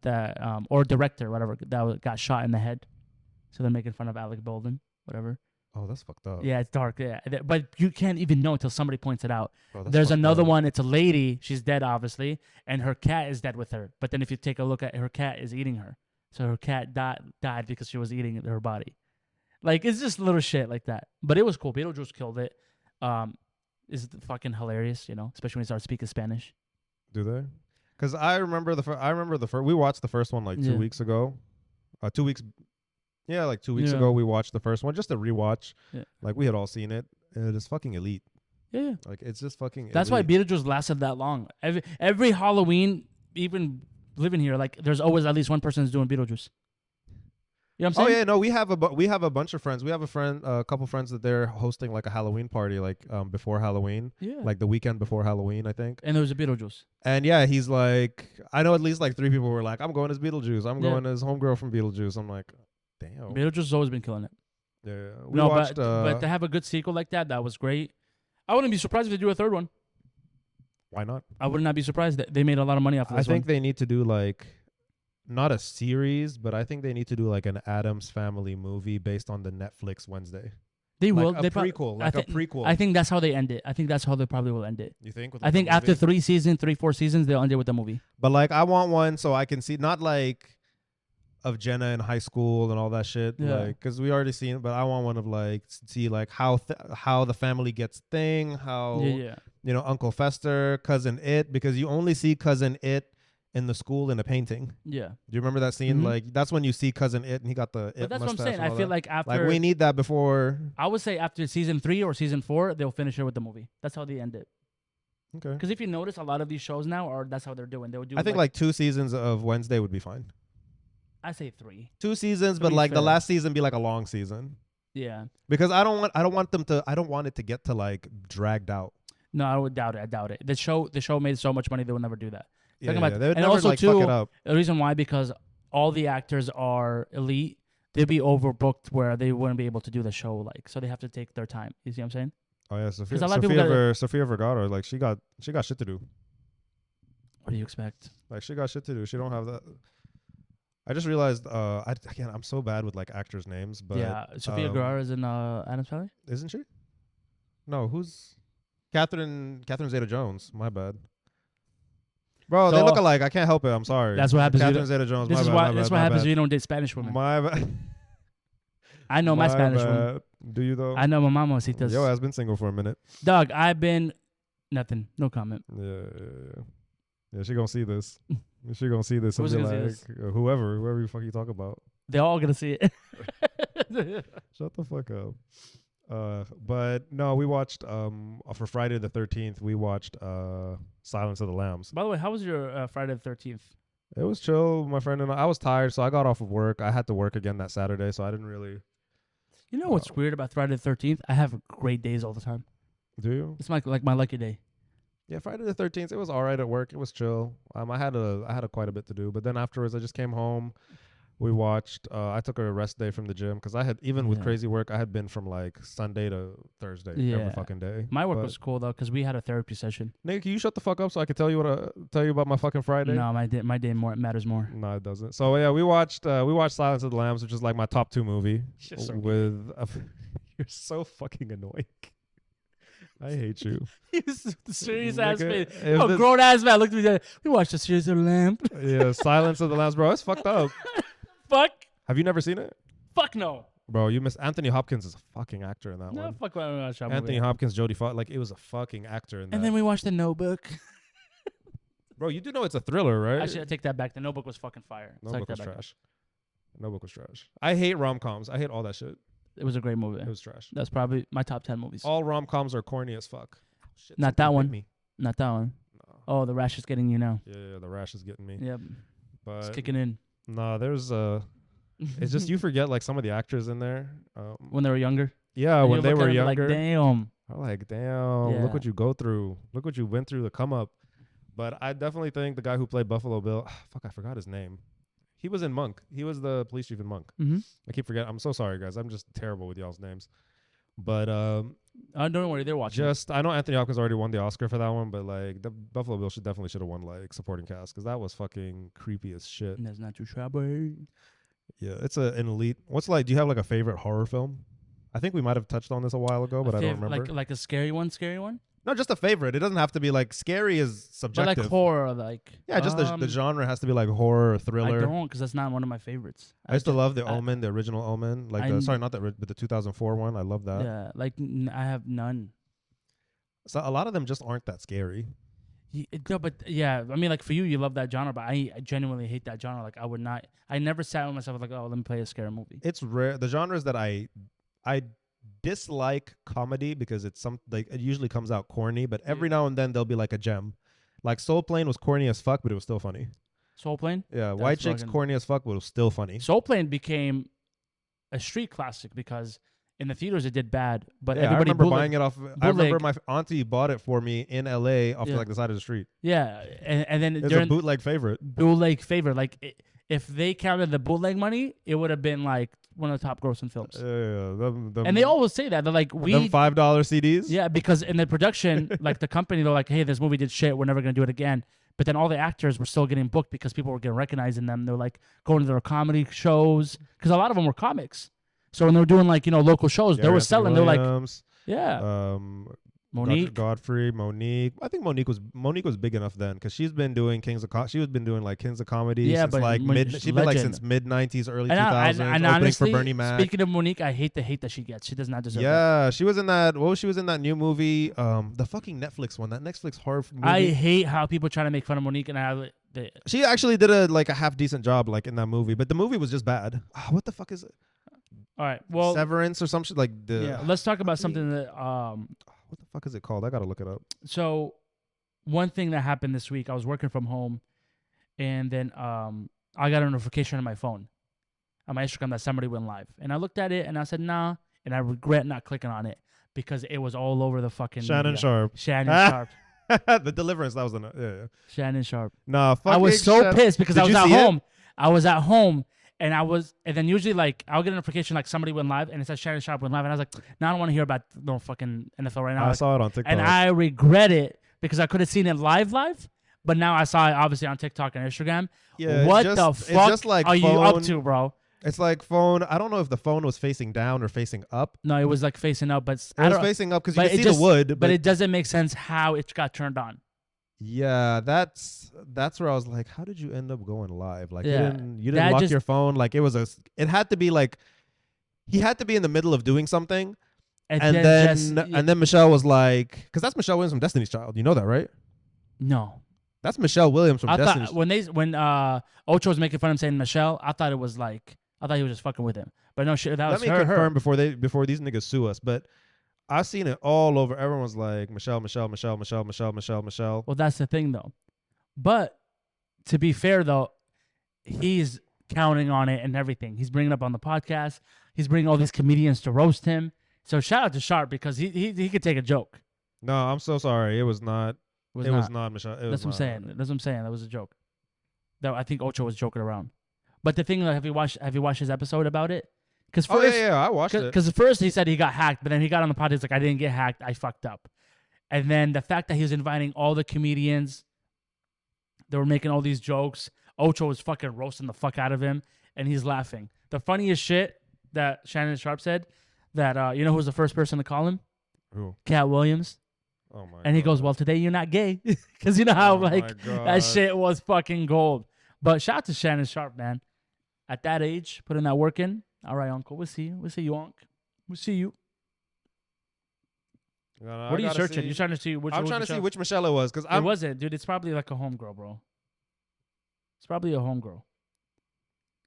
or director, whatever, that got shot in the head. So they're making fun of Alec Baldwin, whatever. Oh, that's fucked up. Yeah, it's dark. Yeah, but you can't even know until somebody points it out. Bro, there's another one. It's a lady. She's dead, obviously, and her cat is dead with her. But then if you take a look at her cat is eating her. So her cat died because she was eating her body. Like, it's just little shit like that. But it was cool. Beetlejuice killed it. It's fucking hilarious, especially when he starts speaking Spanish. Do they? Because I remember the first. We watched the first one like 2 weeks ago. 2 weeks. Yeah, like 2 weeks ago we watched the first one just to rewatch. Yeah. Like we had all seen it. And it is fucking elite. Yeah. Like it's just fucking. That's elite. why Beetlejuice lasted that long. Every Halloween, even living here, like there's always at least one person who's doing Beetlejuice. You know what I'm saying? Oh yeah, no, we have a bunch of friends. We have a couple friends that they're hosting like a Halloween party, like before Halloween, like the weekend before Halloween, I think. And there was a Beetlejuice. And yeah, he's like, I know at least like 3 people were like, I'm going as Beetlejuice. I'm going as homegirl from Beetlejuice. I'm like, damn. Beetlejuice has always been killing it. Yeah. We watched, but to have a good sequel like that was great. I wouldn't be surprised if they do a third one. Why not? I would not be surprised that they made a lot of money off of this I think they need to do like. Not a series, but I think they need to do like an Addams Family movie based on the Netflix Wednesday. They will. A prequel. A prequel. I think that's how they end it. I think that's how they probably will end it. You think? I think after 4 seasons, they'll end it with a movie. But like, I want one so I can see, not like of Jenna in high school and all that shit. Yeah. Like, because we already seen it, but I want one of like, see like how the family gets thing, how, Uncle Fester, Cousin It, because you only see Cousin It in the school in a painting. Yeah. Do you remember that scene? Mm-hmm. Like, that's when you see Cousin It and he got the It mustache. But that's what I'm saying. I feel like after... Like, we need that before... I would say after season 3 or season 4, they'll finish it with the movie. That's how they end it. Okay. Because if you notice, a lot of these shows now, that's how they're doing. They'll do. I think like 2 seasons of Wednesday would be fine. I say 3. 2 seasons, but like the last season be like a long season. Yeah. Because I don't want it to get to like dragged out. No, I would doubt it. I doubt it. The show made so much money they would never do that. Yeah, they would and never also like too, fuck it up. The reason why, because all the actors are elite, they'd be overbooked where they wouldn't be able to do the show, like, so they have to take their time. You see what I'm saying? Oh yeah, Sofia Vergara, like she got shit to do. What do you expect? Like she got shit to do. She don't have that. I just realized, I'm so bad with like actors' names, but yeah, Sofia Vergara is in Addams Family, isn't she? No, who's Catherine Zeta-Jones? My bad. Bro, they look alike. I can't help it. I'm sorry. That's what happens. Catherine Zeta-Jones. That's what happens when you don't date Spanish women. My bad. I know my Spanish woman. Do you though? I know my mamacita's. Yo, I've been single for a minute. Dog, I've been nothing. No comment. Yeah, she gonna see this. She gonna see this. Who's gonna see this? Whoever you fuck you talk about. They're all gonna see it. Shut the fuck up. But no, we watched for Friday the 13th. We watched Silence of the Lambs. By the way, how was your Friday the 13th? It was chill. My friend and I was tired, so I got off of work. I had to work again that Saturday, so I didn't really. You know what's weird about Friday the 13th? I have great days all the time. Do you? It's like my lucky day. Yeah, Friday the 13th. It was all right at work. It was chill. I had quite a bit to do, but then afterwards, I just came home. We watched. I took a rest day from the gym because I had with crazy work. I had been from like Sunday to Thursday every fucking day. My work was cool though because we had a therapy session. Nigga, can you shut the fuck up so I can tell you about my fucking Friday? No, my day matters more. No, it doesn't. So yeah, we watched Silence of the Lambs, which is like my top 2 movie. You're so fucking annoying. I hate you. He was the serious ass Nigga, face. if Oh, this- grown ass man looked at me. Like, we watched the series of Lamp. Yeah, Silence of the Lambs, bro. It's fucked up. Fuck. Have you never seen it? Fuck no. Bro, you miss Anthony Hopkins is a fucking actor in that No, one. fuck what I watched that Anthony movie. Hopkins, Jodie Foster, like it was a fucking actor in that. And then we watched The Notebook. Bro, you do know it's a thriller, right? Actually, I take that back. The Notebook was fucking fire. Notebook was Take that back. trash. Notebook was trash. I hate rom-coms. I hate all that shit. It was a great movie. It was trash. That's probably my top 10 movies. All rom-coms are corny as fuck. Shit, Not something that bit one. Me. Not that one. No. Oh, the rash is getting you now. Yeah, the rash is getting me. Yep. It's But kicking in. no, there's it's just you forget like some of the actors in there. When they were younger. Yeah, And when you they look at were them younger. Like, damn. I'm like, damn, Yeah. look what you go through. Look what you went through to come up. But I definitely think the guy who played Buffalo Bill, fuck, I forgot his name. He was in Monk. He was the police chief in Monk. Mm-hmm. I keep forgetting. I'm so sorry, guys. I'm just terrible with y'all's names. But Don't worry, they're watching. I know Anthony Hopkins already won the Oscar for that one, but like the Buffalo Bill should have won like supporting cast because that was fucking creepy as shit. And that's not too shabby. Yeah, it's an elite. What's like? Do you have like a favorite horror film? I think we might have touched on this a while ago, but I don't remember. Like a scary one. No, just a favorite. It doesn't have to be like scary is But subjective. like horror, like. Yeah, just the genre has to be like horror or I thriller. don't, because that's not one of my favorites. I used to love the I- Omen, the original Omen. Like, sorry, not that, but the 2004 one. I love that. Yeah, like I have none. So a lot of them just aren't that scary. No, but yeah, I mean, like for you, you love that genre, but I genuinely hate that genre. Like I would not. I never sat with myself like, oh, let me play a scary movie. It's rare. The genres that I dislike comedy because it's like it usually comes out corny, but every now and then there'll be like a gem. Like Soul Plane was corny as fuck, but it was still funny. Soul Plane. Yeah, White Chicks corny as fuck, but it was still funny. Soul Plane became a street classic because in the theaters it did bad, but Yeah, everybody I remember bootleg- buying it off. I remember my auntie bought it for me in LA off Yeah. like the side of the street. Yeah, and then It's a during bootleg favorite. bootleg favor, like if they counted the bootleg money, it would have been like one of the top grossing films. And they always say that they're like, them we $5 CDs. yeah, because in the production, like the company, they're like, hey, this movie did shit. We're never gonna do it again. But then all the actors were still getting booked because people were getting recognizing them. They're like going to their comedy shows because a lot of them were comics. So when they were doing like local shows, they were selling. They're like, yeah, Monique. Godfrey, Monique. I think Monique was big enough then because she's been doing Kings of Comedy Yeah, since but like she's she's been like legend. since mid 90s, early And 2000s, opening honestly, for Bernie Mac. speaking of Monique, I hate the hate that she gets. She does not deserve that. Yeah, she was in that. What was she was in that new movie? The fucking Netflix one. That Netflix horror movie. I hate how people try to make fun of Monique, and She actually did a half decent job like in that movie, but the movie was just bad. What the fuck is it? all right, well, Severance or some shit like the. yeah, let's talk about something that What the fuck is it called? I gotta look it up. So, one thing that happened this week, I was working from home, and then I got a notification on my phone, on my Instagram, that somebody went live, and I looked at it and I said nah, and I regret not clicking on it because it was all over the fucking Shannon media. Sharp. Shannon Sharp. The Deliverance. That was the yeah. Shannon Sharp. Nah, I was so pissed because Did I was you at see it? home. I was at home. And then usually like I'll get a notification like somebody went live and it says Shannon Sharp went live and I was like, now I don't want to hear about no fucking NFL right now. I saw it on TikTok. And I regret it because I could have seen it live, but now I saw it obviously on TikTok and Instagram. Yeah, What it's the just, fuck it's just like are you phone. up to, bro? It's like phone. I don't know if the phone was facing down or facing up. No, it was like facing up, but It was facing up because you but can it see just- the wood. but it doesn't make sense how it got turned on. Yeah, that's where I was like, how did you end up going live? Like Yeah, you didn't lock your phone. Like it had to be like he had to be in the middle of doing something. And then Michelle was like, because that's Michelle Williams from Destiny's Child. You know that, right? No. That's Michelle Williams from I Destiny's thought when Ocho was making fun of him saying Michelle, I thought he was just fucking with him. But no shit, that was Let me her. confirm before these niggas sue us. But I've seen it all over. Everyone's like Michelle. Well, that's the thing though. But to be fair though, he's counting on it and everything. He's bringing it up on the podcast. He's bringing all these comedians to roast him. So shout out to Sharp because he could take a joke. No, I'm so sorry. It was not. Was not Michelle. That's what I'm saying. That's what I'm saying. That was a joke. That I think Ocho was joking around. But the thing, have you watched his episode about it? Because first, I watched it. Because first he said he got hacked, but then he got on the podcast like, I didn't get hacked, I fucked up. And then the fact that he was inviting all the comedians, they were making all these jokes. Ocho was fucking roasting the fuck out of him, and he's laughing. The funniest shit that Shannon Sharp said, that you know who was the first person to call him? Who? Cat Williams. Oh my. And he goes, "Well, today you're not gay," because you know how that shit was fucking gold. But shout out to Shannon Sharp, man. At that age, putting that work in. All right, Uncle. We'll see you. We'll see you, Unc. We'll see you. What are you searching? You're trying to see which. I'm trying to see which Michelle it was because it wasn't, dude. It's probably like a homegirl, bro. It's probably a homegirl.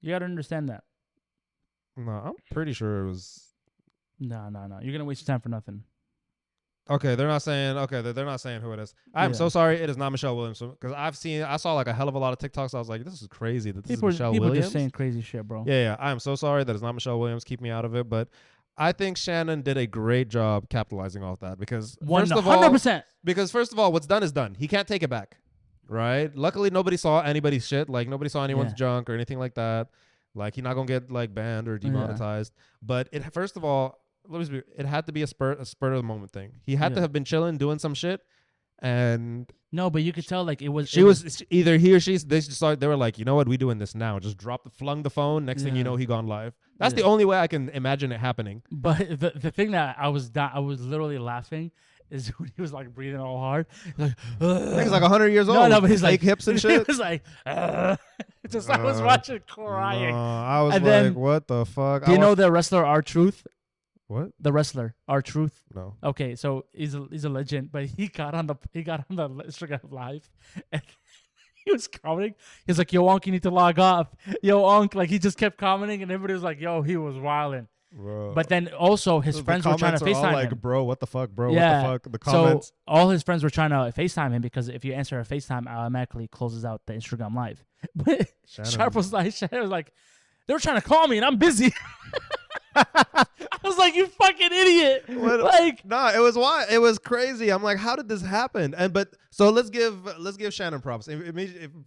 You gotta understand that. No, I'm pretty sure it was. No. You're gonna waste your time for nothing. Okay, they're not saying. Okay, they're not saying who it is. I'm so sorry. It is not Michelle Williams because I saw like a hell of a lot of TikToks. I was like, this is crazy that this is Michelle Williams. People just saying crazy shit, bro. Yeah. I am so sorry that it's not Michelle Williams. Keep me out of it. But I think Shannon did a great job capitalizing off that because 100%. Because first of all, what's done is done. He can't take it back, right? Luckily, nobody saw anybody's shit. Like nobody saw anyone's junk or anything like that. Like he's not gonna get like banned or demonetized. But first of all. It had to be a spur of the moment thing. He had to have been chilling, doing some shit, and no, but you could tell like it was. Either he or she. They were like, you know what, we doing this now. Just flung the phone. Next thing you know, he gone live. That's the only way I can imagine it happening. But the thing that I was literally laughing is when he was like breathing all hard. Like, he's like 100 years old. No, but he's like hips and shit. He was like, just I was watching crying. No, I was like, what the fuck? Do you know the wrestler R-Truth? What? The wrestler, R-Truth. No. Okay, so he's a legend, but he got on the Instagram live, and he was commenting. He's like, "Yo, Unc, you need to log off." Yo, Unc, like he just kept commenting, and everybody was like, "Yo, he was wilding." Bro. But then also his friends were trying to FaceTime like, him. Bro, what the fuck, bro? Yeah. What the fuck? The comments. So all his friends were trying to FaceTime him because if you answer a FaceTime, it automatically closes out the Instagram live. But Shannon was like, they were trying to call me, and I'm busy. I was like, you fucking idiot. It was why it was crazy. I'm like, how did this happen? So let's give Shannon props.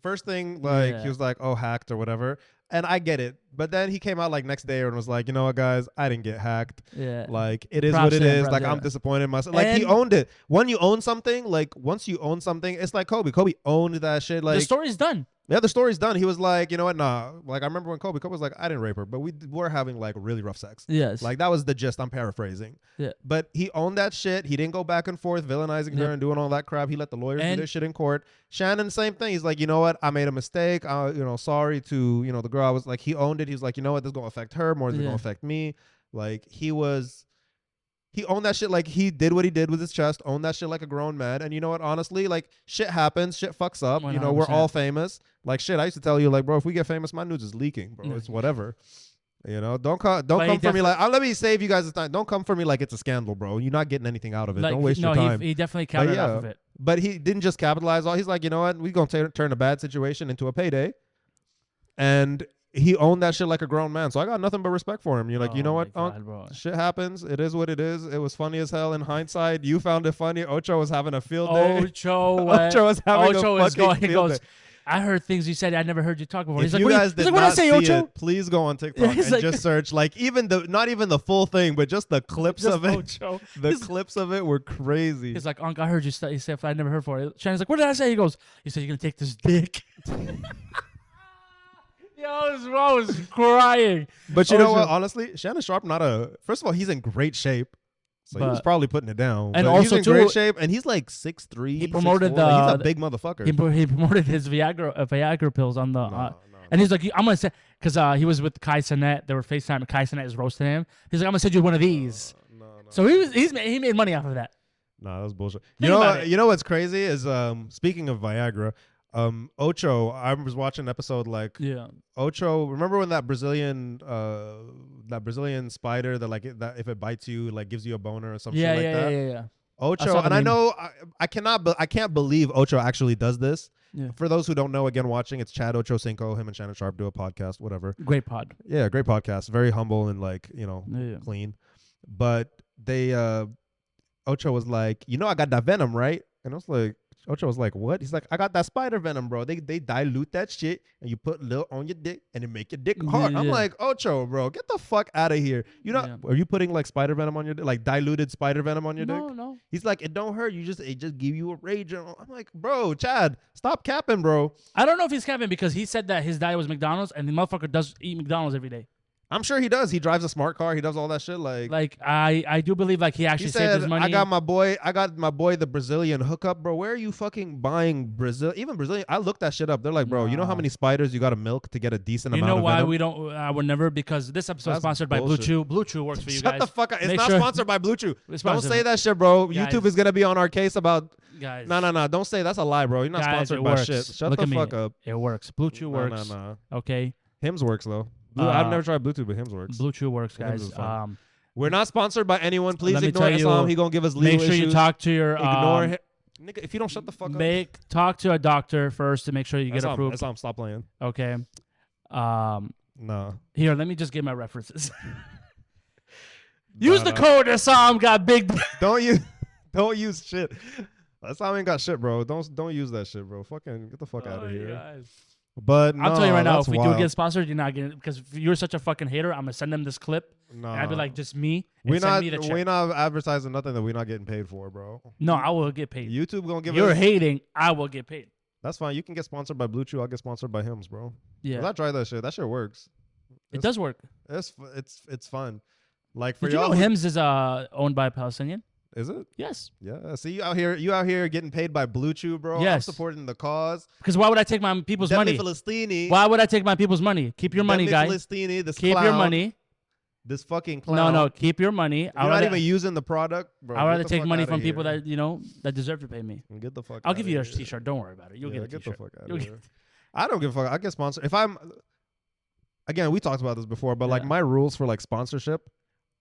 First thing, he was like, oh, hacked or whatever. And I get it. But then he came out like next day and was like, you know what, guys, I didn't get hacked. Yeah. Like it is what it is. Like I'm disappointed in myself. Like he owned it. When you own something, once you own something, it's like Kobe. Kobe owned that shit. Like the story's done. Yeah, the story's done. He was like, you know what, nah. Like I remember when Kobe was like, I didn't rape her, but we were having like really rough sex. Yes. Like that was the gist. I'm paraphrasing. Yeah. But he owned that shit. He didn't go back and forth villainizing her and doing all that crap. He let the lawyers do their shit in court. Shannon, same thing. He's like, you know what, I made a mistake. Sorry to, the girl. I was like, he owned it. He was like, you know what, this is gonna affect her more than it's gonna affect me. Like he owned that shit. Like he did what he did with his chest, owned that shit like a grown man. And you know what, honestly, like shit happens, shit fucks up. 100%. We're all famous. Like shit, I used to tell you, like, bro, if we get famous, my news is leaking, bro. It's whatever. Don't come for me like, let me save you guys the time. Don't come for me like it's a scandal, bro. You're not getting anything out of it. Don't waste your time. He definitely counted off of it. But he didn't just capitalize. He's like, you know what, we're gonna turn a bad situation into a payday. And he owned that shit like a grown man. So I got nothing but respect for him. You're like, you know what, shit happens. It is what it is. It was funny as hell in hindsight. You found it funny. Ocho was having a field day. Ocho was having a fucking field day. I heard things you said I never heard you talk before. If you guys did not see it, please go on TikTok and just search not even the full thing, but just the clips of it. Ocho. The clips of it were crazy. He's like, Unc, I heard you say stuff I never heard before. Shannon's like, what did I say? He goes, you said you're going to take this dick. Yo, I was crying. But you know what? Honestly, Shannon Sharp, first of all, he's in great shape. So he was probably putting it down. And also, he's in great shape, and he's like 6'3". He promoted he's a big motherfucker. He promoted his Viagra pills on the. And he's like, I'm gonna say, because he was with Kai Cenat. They were FaceTime. Kai Cenat is roasting him. He's like, I'm gonna send you one of these. No. So he made money off of that. No, that was bullshit. You know what's crazy is speaking of Viagra. Ocho, I was watching an episode Ocho. Remember when that Brazilian spider that if it bites you gives you a boner or something like that? Yeah. Ocho, and I know I can't believe Ocho actually does this. Yeah. For those who don't know, again watching, it's Chad Ochocinco. Him and Shannon Sharp do a podcast, whatever. Great pod. Yeah, great podcast. Very humble and clean. But they Ocho was like, I got that venom, right? And I was like. Ocho was like, what? He's like, I got that spider venom, bro. They dilute that shit and you put a little on your dick and it make your dick hard. I'm like, Ocho, bro, get the fuck out of here. Are you putting spider venom on your dick? Like diluted spider venom on your dick? No. He's like, it don't hurt. It just give you a rage. I'm like, bro, Chad, stop capping, bro. I don't know if he's capping because he said that his diet was McDonald's and the motherfucker does eat McDonald's every day. I'm sure he does. He drives a smart car. He does all that shit. Like I do believe like he actually saved his money. I got my boy the Brazilian hookup, bro. Where are you fucking buying Even Brazilian? I looked that shit up. They're like, bro, you know how many spiders you got to milk to get a decent amount of venom? You know why we don't? I would never, because this episode is sponsored by Blue Chew. Blue Chew works for you guys. Shut the fuck up. It's not sponsored by Blue Chew. Don't say that shit, guys, bro. YouTube is gonna be on our case about. Guys, No. Don't say that's a lie, bro. You're not sponsored by shit. Shut the fuck up. It works. Blue Chew works. No. Okay. Hims works though. I've never tried Bluetooth, but Hims works. Blue Chew works, guys. We're not sponsored by anyone. Please ignore Issam. He gonna give us legal issues. Make sure you talk to your. Ignore him. Nigga, if you don't shut the fuck up. Talk to a doctor first to make sure you get approved. Issam, stop playing. Okay. No. Here, let me just get my references. Use the code Issam got big. Don't use shit. Issam ain't got shit, bro. Don't use that shit, bro. Fucking get the fuck out of here. Guys. But no, I'll tell you right now, if we wild. do get sponsored, you're not getting, because if you're such a fucking hater, I'm gonna send them this clip. No. And I'd be like, just me. We're not advertising nothing that we're not getting paid for, bro. No, I will get paid. YouTube gonna give You're hating, I will get paid. That's fine. You can get sponsored by Blue Chew. I'll get sponsored by Hims, bro. Yeah. I tried that shit. That shit works. It does work. It's fun. Like for Did you know Hims is owned by a Palestinian? Is it? Yes. Yeah. See, you out here getting paid by Blue Chew, bro. Yes. I'm supporting the cause. Because why would I take my people's money? Philistini. Why would I take my people's money? Keep your money, guy. Philistini, this keep clown, your money. This fucking clown. No, keep your money. You're not even using the product, bro. I'd rather take money from people that that deserve to pay me. Get the fuck. I'll give you a t-shirt. Don't worry about it. You'll get a t-shirt. Get the fuck out of here. I don't give a fuck. I get sponsored. If I'm, again, we talked about this before, but like my rules for like sponsorship,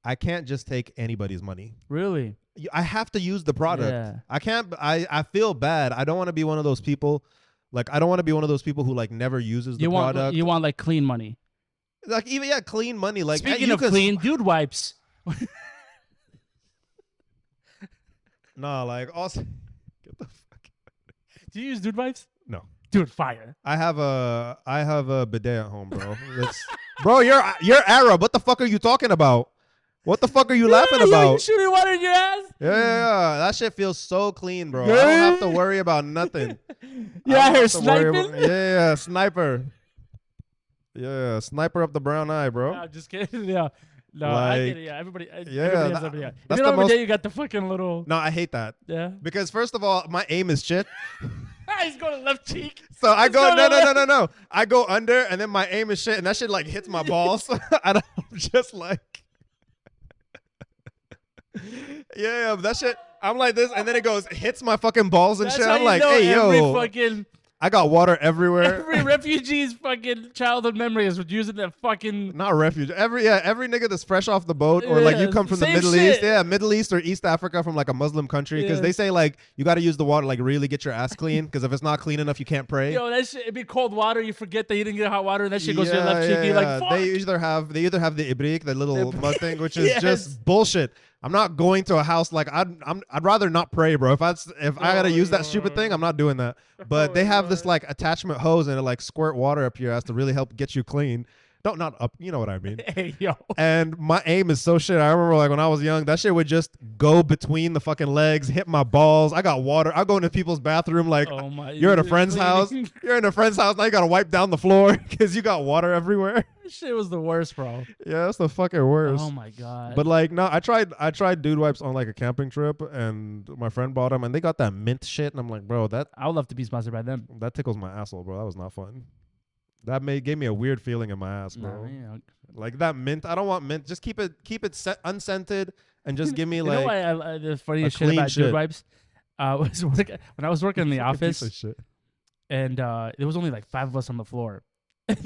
I can't just take anybody's money. Really? I have to use the product. Yeah. I can't. I feel bad. I don't want to be one of those people. Like I don't want to be one of those people who like never uses the product. You want like clean money. Like even clean money. Like speaking of clean, dude wipes. No, like also. Get the fuck. Do you use dude wipes? No. Dude, fire. I have a bidet at home, bro. Bro, you're Arab. What the fuck are you talking about? What the fuck are you laughing about? You shooting water in your ass? Yeah. That shit feels so clean, bro. I don't have to worry about nothing. Yeah, here sniping? Yeah, sniper. Yeah, sniper up the brown eye, bro. No, just kidding. Yeah. No, like, I get it. Yeah, everybody has everybody. That's the most... you got the fucking little... No, I hate that. Yeah. Because first of all, my aim is shit. He's going to left cheek. So I go, no. I go under, and then my aim is shit, and that shit like hits my balls. I'm just like... Yeah, that shit. I'm like this, and then it hits my fucking balls and shit. I'm like, hey, yo. I got water everywhere. Every refugee's fucking childhood memory is using that fucking... Not refuge. Every nigga that's fresh off the boat or like you come from the Middle East. Yeah, Middle East or East Africa from like a Muslim country. Because they say like you got to use the water like really get your ass clean. Because if it's not clean enough, you can't pray. Yo, that shit, it'd be cold water. You forget that you didn't get hot water and that shit goes to your left cheek. You're like, fuck. They either have the ibrik, the little mud thing, which is just bullshit. I'm not going to a house like I'd rather not pray, bro. If I gotta use that stupid thing, I'm not doing that. But they have this like attachment hose and it like squirt water up your ass to really help get you clean. Not up, you know what I mean. Hey, yo. And my aim is so shit. I remember like when I was young, that shit would just go between the fucking legs, hit my balls. I got water. I go into people's bathroom like you're at a friend's house. You're in a friend's house now. You gotta wipe down the floor because you got water everywhere. This shit was the worst, bro. Yeah, that's the fucking worst. Oh my god. But like no, I tried dude wipes on like a camping trip, and my friend bought them, and they got that mint shit, and I'm like, bro, I would love to be sponsored by them. That tickles my asshole, bro. That was not fun. That gave me a weird feeling in my ass, bro. Yeah. Like that mint. I don't want mint. Just keep it unscented, and just give me like. You know why the funniest shit about dude wipes? When I was working in the office, and there was only like 5 of us on the floor, and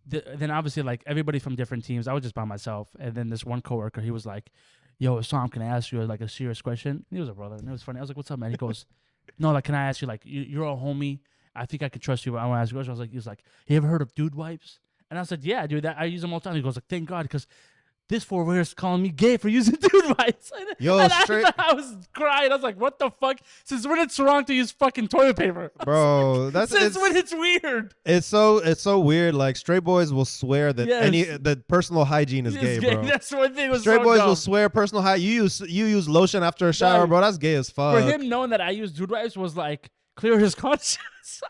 then obviously like everybody from different teams. I was just by myself, and then this one coworker, he was like, "Yo, Issam, can I ask you like a serious question?" He was a brother, and it was funny. I was like, "What's up, man?" He goes, "No, like, can I ask you like you're a homie? I think I can trust you, but I want to ask you a question." He was like, "You ever heard of dude wipes?" And I said, "Yeah, dude, I use them all the time." He goes like, "Thank God, because this four is calling me gay for using dude wipes." Yo, and I was crying. I was like, "What the fuck? Since when it's wrong to use fucking toilet paper, bro? Since when it's weird? It's so weird. Like straight boys will swear that that personal hygiene is gay, bro. That's one thing. Was straight boys dumb. will swear personal hygiene. You use lotion after a shower, bro. That's gay as fuck. For him knowing that I use dude wipes was like clear his conscience.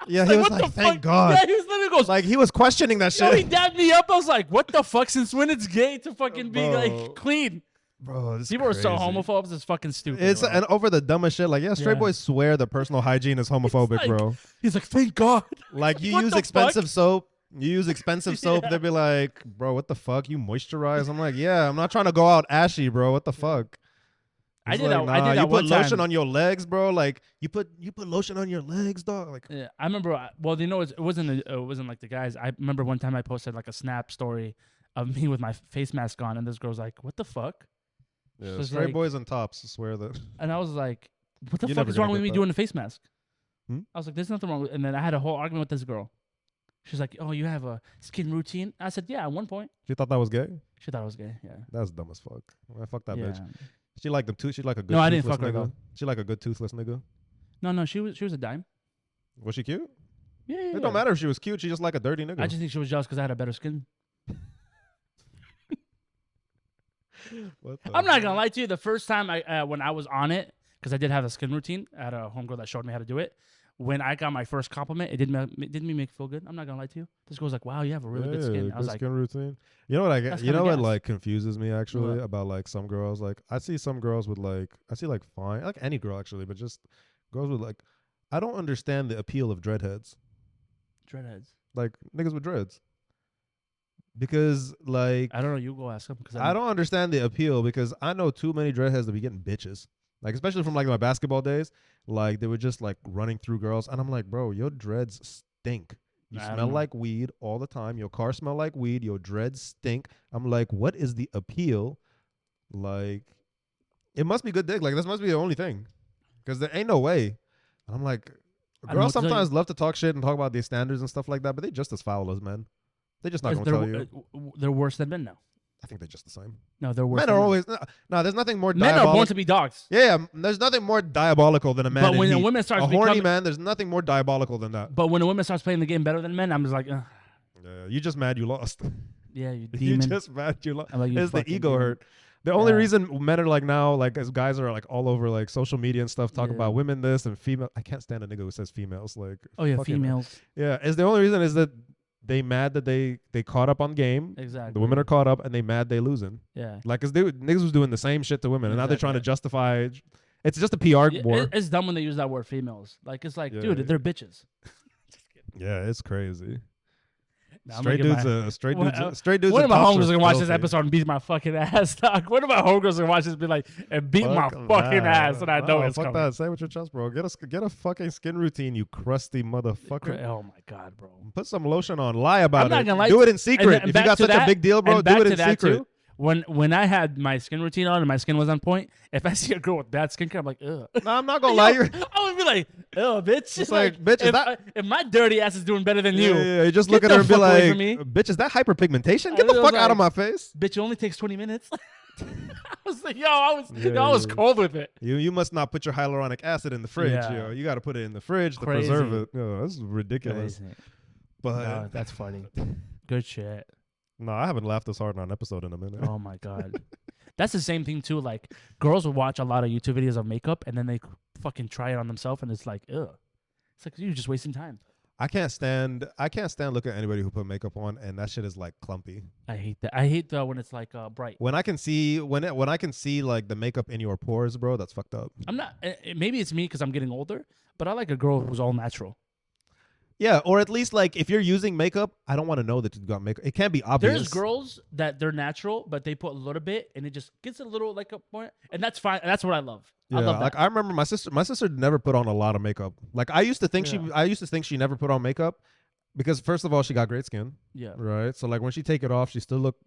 Yeah, he was like, thank God. Yeah, he was literally goes, like, he was questioning that shit. He dabbed me up. I was like, what the fuck? Since when it's gay to fucking be like clean? Bro, this People crazy. are so homophobes. It's fucking stupid. It's bro. and over the dumbest shit. Like, straight boys swear that personal hygiene is homophobic, bro. He's like, thank God. Like, you use expensive soap. You use expensive soap. They'd be like, bro, what the fuck? You moisturize? I'm like, yeah, I'm not trying to go out ashy, bro. What the fuck? I did like, that. I did that you put lotion time. on your legs, bro. Like, you put lotion on your legs, dog. Like, yeah, I remember. Well, you know, it wasn't like the guys. I remember one time I posted like a snap story of me with my face mask on, and this girl's like, "What the fuck?" Yeah, straight boys and tops swear that. And I was like, "What the fuck is wrong with me doing a face mask?" Hmm? I was like, "There's nothing wrong with." And then I had a whole argument with this girl. She's like, "Oh, you have a skin routine?" I said, "Yeah." At one point, She thought that was gay. she thought I was gay. Yeah, That's dumb as fuck. I fuck that yeah. bitch. She like them too. She like a good. No, I didn't toothless fuck her, nigga. though. She like a good toothless nigga. No, she was a dime. Was she cute? Yeah, It don't matter if she was cute. She just like a dirty nigga. I just think she was jealous because I had a better skin. I'm not gonna lie to you. The first time when I was on it, because I did have a skin routine, I had a homegirl that showed me how to do it. When I got my first compliment, it didn't make me feel good. I'm not gonna lie to you. This girl's like, "Wow, you have a really good skin." I was like, skin routine. You know what I get? That's You know kinda what gas. like confuses me actually What? about like some girls. Like, I see some girls with like fine, like any girl actually, but just girls with like, I don't understand the appeal of dreadheads. dreadheads. Like, niggas with dreads. Because like, I don't know. You go ask them because I don't understand the appeal, because I know too many dreadheads that be getting bitches. Like, especially from like my basketball days, like they were just like running through girls, and I'm like, bro, your dreads stink. You smell like weed all the time. Your car smell like weed. Your dreads stink. I'm like, what is the appeal? Like, it must be good dick. Like, this must be the only thing, because there ain't no way. And I'm like, girls sometimes love to talk shit and talk about these standards and stuff like that, but they just as foul as men. They just not gonna tell you. They're worse than men now. I think they're just the same. No, they're worse. Men are always no. There's nothing more. Men are born to be dogs. Yeah, there's nothing more diabolical than a man. But when a woman starts a horny man, there's nothing more diabolical than that. But when a woman starts playing the game better than men, I'm just like, yeah, you just mad you lost. Yeah, you demon. You just mad you lost. Like, it's the ego demon. hurt. The only reason men are like now, like as guys are like all over like social media and stuff, talking about women this and female. I can't stand a nigga who says females. Like, oh yeah, females. Yeah, is the only reason is that they mad that they caught up on game. Exactly. The women are caught up and they mad they losing. Yeah. Like, cause niggas was doing the same shit to women, and now they're trying to justify. It's just a PR war. It's dumb when they use that word females. Like, it's like, dude, they're bitches. Yeah, it's crazy. Nah, straight dudes. One of my homegirls gonna watch this episode and beat my fucking ass, dog. One of my homegirls gonna watch this and be like, and beat my fucking ass, and I know it's fuck coming. that. Say it with your chest, bro. Get a fucking skin routine, you crusty motherfucker. Oh my god, bro. Put some lotion on. Lie about I'm it. not gonna lie. Do it in secret. If you got such a big deal, bro, do it in secret. Too, when I had my skin routine on and my skin was on point, if I see a girl with bad skincare, I'm like, ugh. No, I'm not gonna lie. I would be like, oh, bitch. It's like, bitch, if my dirty ass is doing better than you, you just look at her and be like, bitch, is that hyperpigmentation? Get the fuck out of my face. Bitch, it only takes 20 minutes. I was like, I was cold with it. You must not put your hyaluronic acid in the fridge. Yo. You got to put it in the fridge to preserve it. Yo, this is ridiculous. Crazy. But no, that's funny. Good shit. No, I haven't laughed this hard on an episode in a minute. Oh my god. That's the same thing too. Like, girls will watch a lot of YouTube videos of makeup and then they fucking try it on themselves, and it's like, ugh. It's like, you're just wasting time. I can't stand looking at anybody who put makeup on and that shit is like clumpy. I hate that. I hate when it's like bright. When I can see like the makeup in your pores, bro, that's fucked up. I'm not. Maybe it's me because I'm getting older, but I like a girl who's all natural. Yeah, or at least like if you're using makeup, I don't want to know that you've got makeup. It can't be obvious. There's girls that they're natural, but they put a little bit, and it just gets a little like a point, and that's fine. That's what I love. Yeah, I love that. like I remember my sister never put on a lot of makeup. Like I used to think she never put on makeup because first of all she got great skin. Yeah. Right. So like when she take it off, she still looked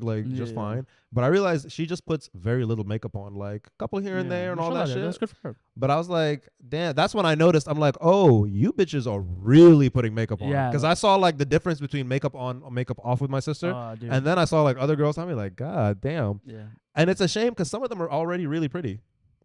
like just fine. But I realized she just puts very little makeup on, like a couple here and there and all that shit. That's good for her. But I was like, damn, that's when I noticed. I'm like, oh, you bitches are really putting makeup on. Yeah. Because I saw like the difference between makeup on or makeup off with my sister. And then I saw like other girls. I'm like, God damn. Yeah. And it's a shame because some of them are already really pretty.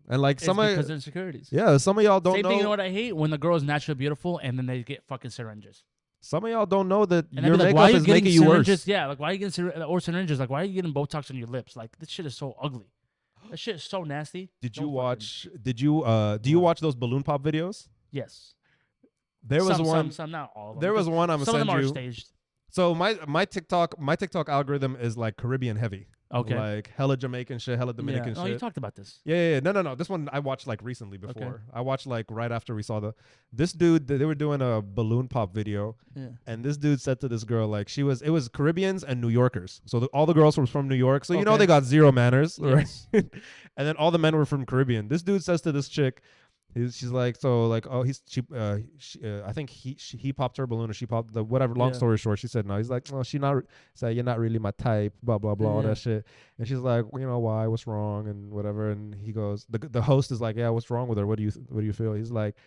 And like because of insecurities. Yeah, some of y'all don't know. Same thing, you know what I hate? When the girl is naturally beautiful and then they get fucking syringes. Some of y'all don't know that and your makeup is making you worse. Yeah, like why are you getting syringes? Like why are you getting Botox on your lips? Like this shit is so ugly. That shit is so nasty. Do you watch those balloon pop videos? Yes. There was one. Some, not all of them. There was one I'm gonna Some of send them are you. staged. So my TikTok algorithm is like Caribbean heavy. Okay. Like hella Jamaican shit, hella Dominican shit. Oh, you talked about this. Yeah. No. This one I watched like recently before. Okay. I watched like right after we saw this dude. They were doing a balloon pop video, and this dude said to this girl like it was Caribbeans and New Yorkers. So all the girls were from New York. So you know they got zero manners, yes. right? And then all the men were from Caribbean. This dude says to this chick. She's like, so like, oh, I think he popped her balloon or she popped the whatever. Long story short, she said no. He's like, oh, you're not really my type, blah blah blah, all that shit. And she's like, well, you know why? What's wrong and whatever. And he goes, the host is like, yeah, what's wrong with her? What do you feel? He's like,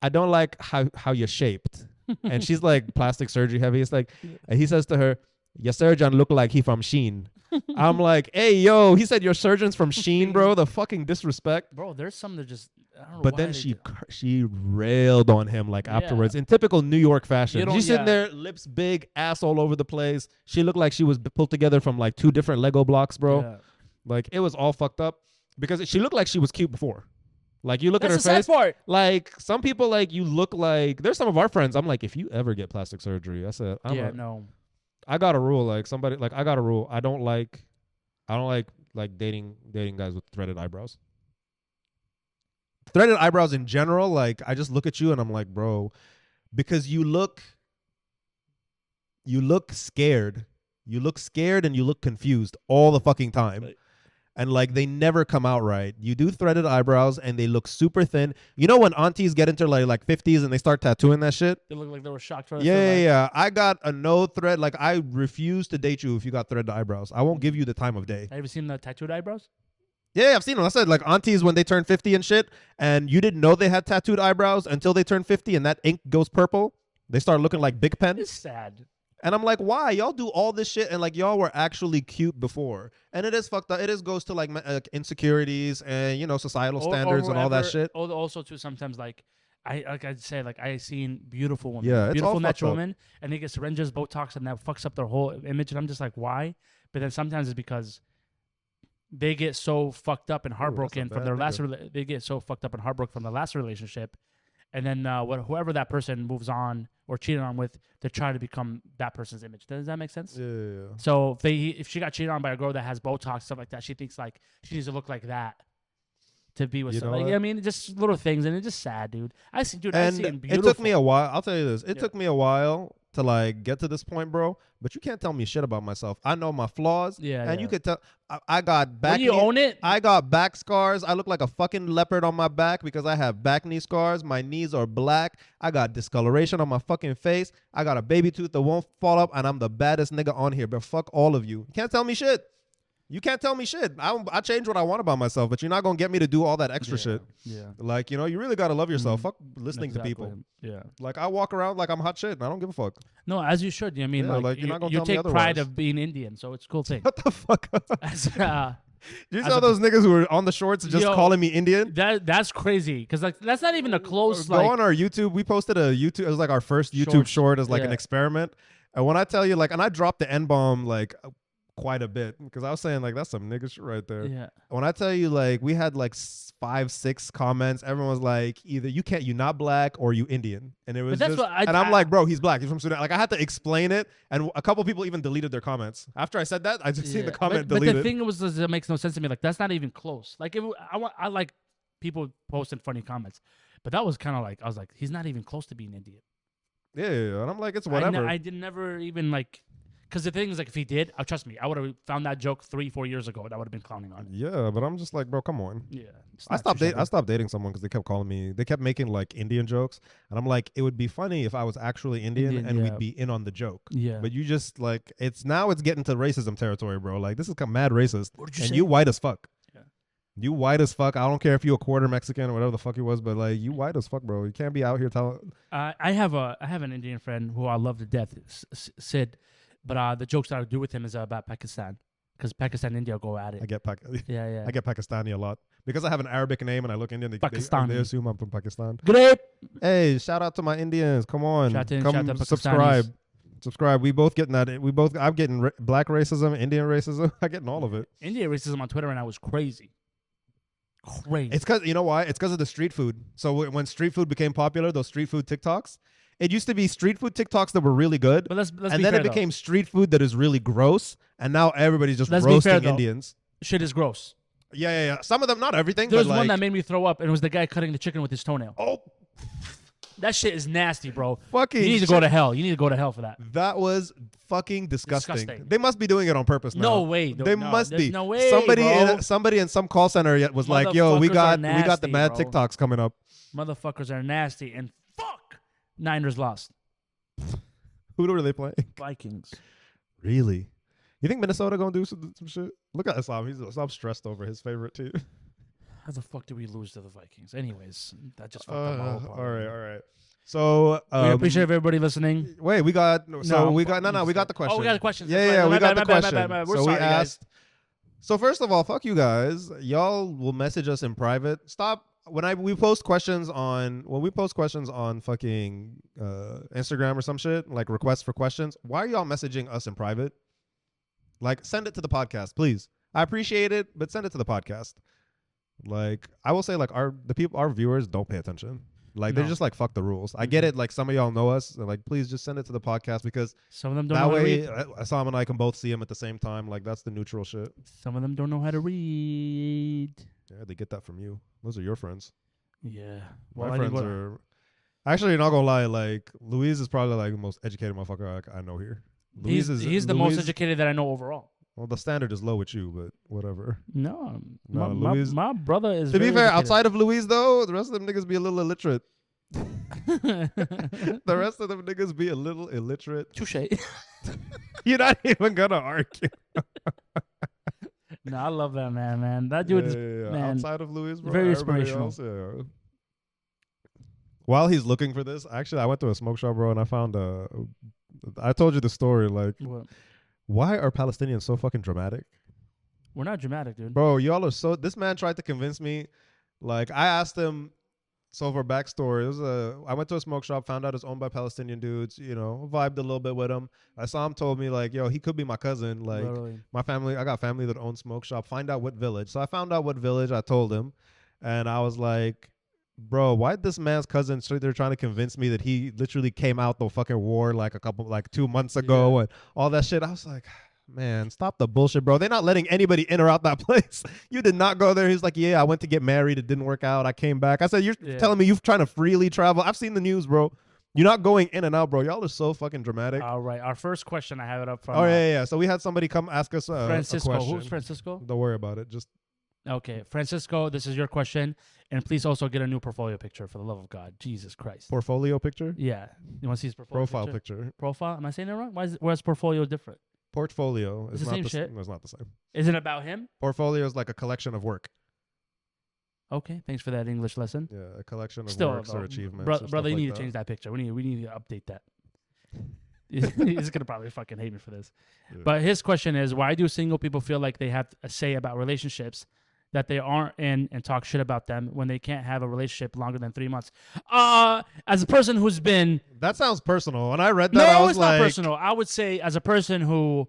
I don't like how you're shaped. And she's like, plastic surgery heavy. It's like, and he says to her, your surgeon look like he from Sheen. I'm like, hey yo, he said your surgeon's from Sheen, bro. The fucking disrespect, bro. There's some that just. I don't know but then she railed on him like afterwards in typical New York fashion. She's sitting there, lips big, ass all over the place. She looked like she was pulled together from like 2 different Lego blocks, bro. Yeah. Like it was all fucked up because she looked like she was cute before. Like you look at her face. Sad part. Like some people, like you look like. There's some of our friends. I'm like, if you ever get plastic surgery, I said, no. I got a rule. Like somebody, like I got a rule. I don't like dating guys with threaded eyebrows. Threaded eyebrows in general, like I just look at you and I'm like, bro, because you look scared. You look scared and you look confused all the fucking time. Right. And like they never come out right. You do threaded eyebrows and they look super thin. You know when aunties get into like 50s and they start tattooing that shit? They look like they were shocked. Yeah. I got a no thread. Like I refuse to date you if you got threaded eyebrows. I won't give you the time of day. Have you ever seen the tattooed eyebrows? Yeah, I've seen them. I said like aunties when they turn 50 and shit, and you didn't know they had tattooed eyebrows until they turn 50 and that ink goes purple. They start looking like Big Pen. It's sad. And I'm like, why? Y'all do all this shit and like y'all were actually cute before. And it is fucked up. It is goes to like insecurities and, you know, societal standards and all that shit. Also too sometimes like I'd say like I seen beautiful women. Yeah, beautiful natural women, and they get syringes, Botox, and that fucks up their whole image. And I'm just like, why? But then sometimes it's because they get so fucked up and heartbroken from their last. They get so fucked up and heartbroken from the last relationship, and then whoever that person moves on or cheated on with, they try to become that person's image. Does that make sense? Yeah. So if she got cheated on by a girl that has Botox, stuff like that, she thinks like she needs to look like that to be with someone. Like, I mean, just little things, and it's just sad, dude. I see beautiful. It took me a while. I'll tell you this. It took me a while to like get to this point, bro. But you can't tell me shit about myself. I know my flaws. Yeah. You could tell. I got back. When you own it. I got back scars. I look like a fucking leopard on my back because I have back knee scars. My knees are black. I got discoloration on my fucking face. I got a baby tooth that won't fall up, and I'm the baddest nigga on here. But fuck all of you. You can't tell me shit. You can't tell me shit. I change what I want about myself, but you're not going to get me to do all that extra shit. Yeah. Like, you know, you really got to love yourself. Fuck listening to people. Yeah. Like, I walk around like I'm hot shit, and I don't give a fuck. No, as you should. I mean, like you're not gonna you take pride of being Indian, so it's a cool thing. What the fuck up? You saw those niggas who were on the shorts just calling me Indian? That's crazy, because like that's not even a close. Go on our YouTube. We posted a YouTube. It was like our first YouTube short as like an experiment. And when I tell you, like, and I dropped the N-bomb like quite a bit because I was saying like that's some nigga shit right there. Yeah. When I tell you, like, we had like 5-6 comments. Everyone was like, either you not black or you Indian, and it was just. I'm like, bro, he's black. He's from Sudan. Like, I had to explain it, and a couple people even deleted their comments after I said that. I just seen the comment deleted. But the thing was, it makes no sense to me. Like, that's not even close. Like, I like people posting funny comments, but that was kind of like I was like, he's not even close to being Indian. Yeah, and I'm like, it's whatever. I did never even like. Because the thing is, like, if he did, trust me, I would have found that joke 3-4 years ago, and I would have been clowning on it. Yeah, but I'm just like, bro, come on. Yeah. I stopped dating someone because they kept calling me. They kept making like Indian jokes, and I'm like, it would be funny if I was actually Indian and we'd be in on the joke. Yeah. But you just like it's getting to racism territory, bro. Like this is mad racist. What did you say? And you white as fuck. Yeah. You white as fuck. I don't care if you a quarter Mexican or whatever the fuck he was, but like you white as fuck, bro. You can't be out here telling. I have an Indian friend who I love to death, Sid. But the jokes that I do with him is about Pakistan, because Pakistan and India go at it. I get Pakistani a lot because I have an Arabic name and I look Indian. They assume I'm from Pakistan. Great. Hey, shout out to my Indians. Come on, come subscribe. We both getting that. I'm getting black racism, Indian racism. I'm getting all of it. Indian racism on Twitter right now was crazy. Crazy. It's because, you know why? It's because of the street food. So when street food became popular, those street food TikToks, it used to be street food TikToks that were really good. But let's and be then fair, it became street food that is really gross. And now everybody's just Let's be roasting fair, though. Indians. Shit is gross. Yeah. Some of them, not everything. There's but one that made me throw up, and it was the guy cutting the chicken with his toenail. Oh, That shit is nasty, bro. fucking You need to go to hell. You need to go to hell for that. That was fucking disgusting. Disgusting. They must be doing it on purpose now. No way. They no, must there's be. No way, Somebody in some call center yet was like, "Yo, we Motherfuckers got are the nasty, mad bro. TikToks coming up." Motherfuckers are nasty, and fuck, Niners lost. Who were they playing? Vikings. Really? You think Minnesota gonna do some shit? Look at Issam. I'm stressed over his favorite team. How the fuck did we lose to the Vikings? Anyways, that just fucked up my whole part. All right. So We appreciate everybody listening. Wait, we got we got the question. Oh, we got the questions. Yeah, we got the question. We're So sorry, we asked. So first of all, fuck you guys. Y'all will message us in private. Stop when we post questions on fucking Instagram or some shit, like requests for questions. Why are y'all messaging us in private? Like, send it to the podcast, please. I appreciate it, but send it to the podcast. Like, I will say, like, our viewers don't pay attention. Like, they're just like, fuck the rules. I get it. Like, some of y'all know us. Like, please just send it to the podcast because some of them don't know how to read. Issam and I can both see them at the same time. Like, that's the neutral shit. Some of them don't know how to read. Yeah, they get that from you. Those are your friends. Yeah. My friends are... Actually, not gonna lie, like, Louise is probably, like, the most educated motherfucker I know here. He's the most educated that I know overall. Well, the standard is low with you, but whatever. No, Louise, my brother is. To be fair, educated. outside of Louise, though, the rest of them niggas be a little illiterate. The rest of them niggas be a little illiterate. Touche. You're not even gonna argue. No, I love that man. That dude is man, outside of Louise, bro, very everybody inspirational. else, yeah. While he's looking for this, actually, I went to a smoke shop, bro, and I found I told you the story. Like, What? why are Palestinians so fucking dramatic? We're not dramatic, dude. Bro, y'all are so... This man tried to convince me. Like, I asked him... So for backstory, I went to a smoke shop, found out it's owned by Palestinian dudes, you know, vibed a little bit with him. Issam told me, like, yo, he could be my cousin. Like, Literally. my family, I got family that owns smoke shop. Find out what village. So I found out what village. I told him. And I was like, bro, why this man's cousin straight there trying to convince me that he literally came out the fucking war like 2 months ago and all that shit? I was like, man, stop the bullshit, bro. They're not letting anybody in or out that place. You did not go there. He's like, yeah, I went to get married. It didn't work out. I came back. I said, you're telling me you're trying to freely travel? I've seen the news, bro. You're not going in and out, bro. Y'all are so fucking dramatic. All right. Our first question, I have it up from. Oh, yeah. So we had somebody come ask us Francisco. a question. Who's Francisco? Don't worry about it. Just okay. Francisco, this is your question. And please also get a new portfolio picture for the love of God. Jesus Christ. Portfolio picture? Yeah. You want to see his portfolio Profile picture. Profile? Am I saying it wrong? Why is portfolio different? Portfolio is the not same the shit. No, it's not the same. Isn't it about him? Portfolio is like a collection of work. Okay, thanks for that English lesson. Yeah, a collection of Still, works or achievements. Brother, you like need to change that picture. We need to update that. He's gonna probably fucking hate me for this. Yeah. But his question is, why do single people feel like they have a say about relationships that they aren't in and talk shit about them when they can't have a relationship longer than 3 months? As a person who's been... That sounds personal. When I read that, I was it's like... not personal. I would say as a person who...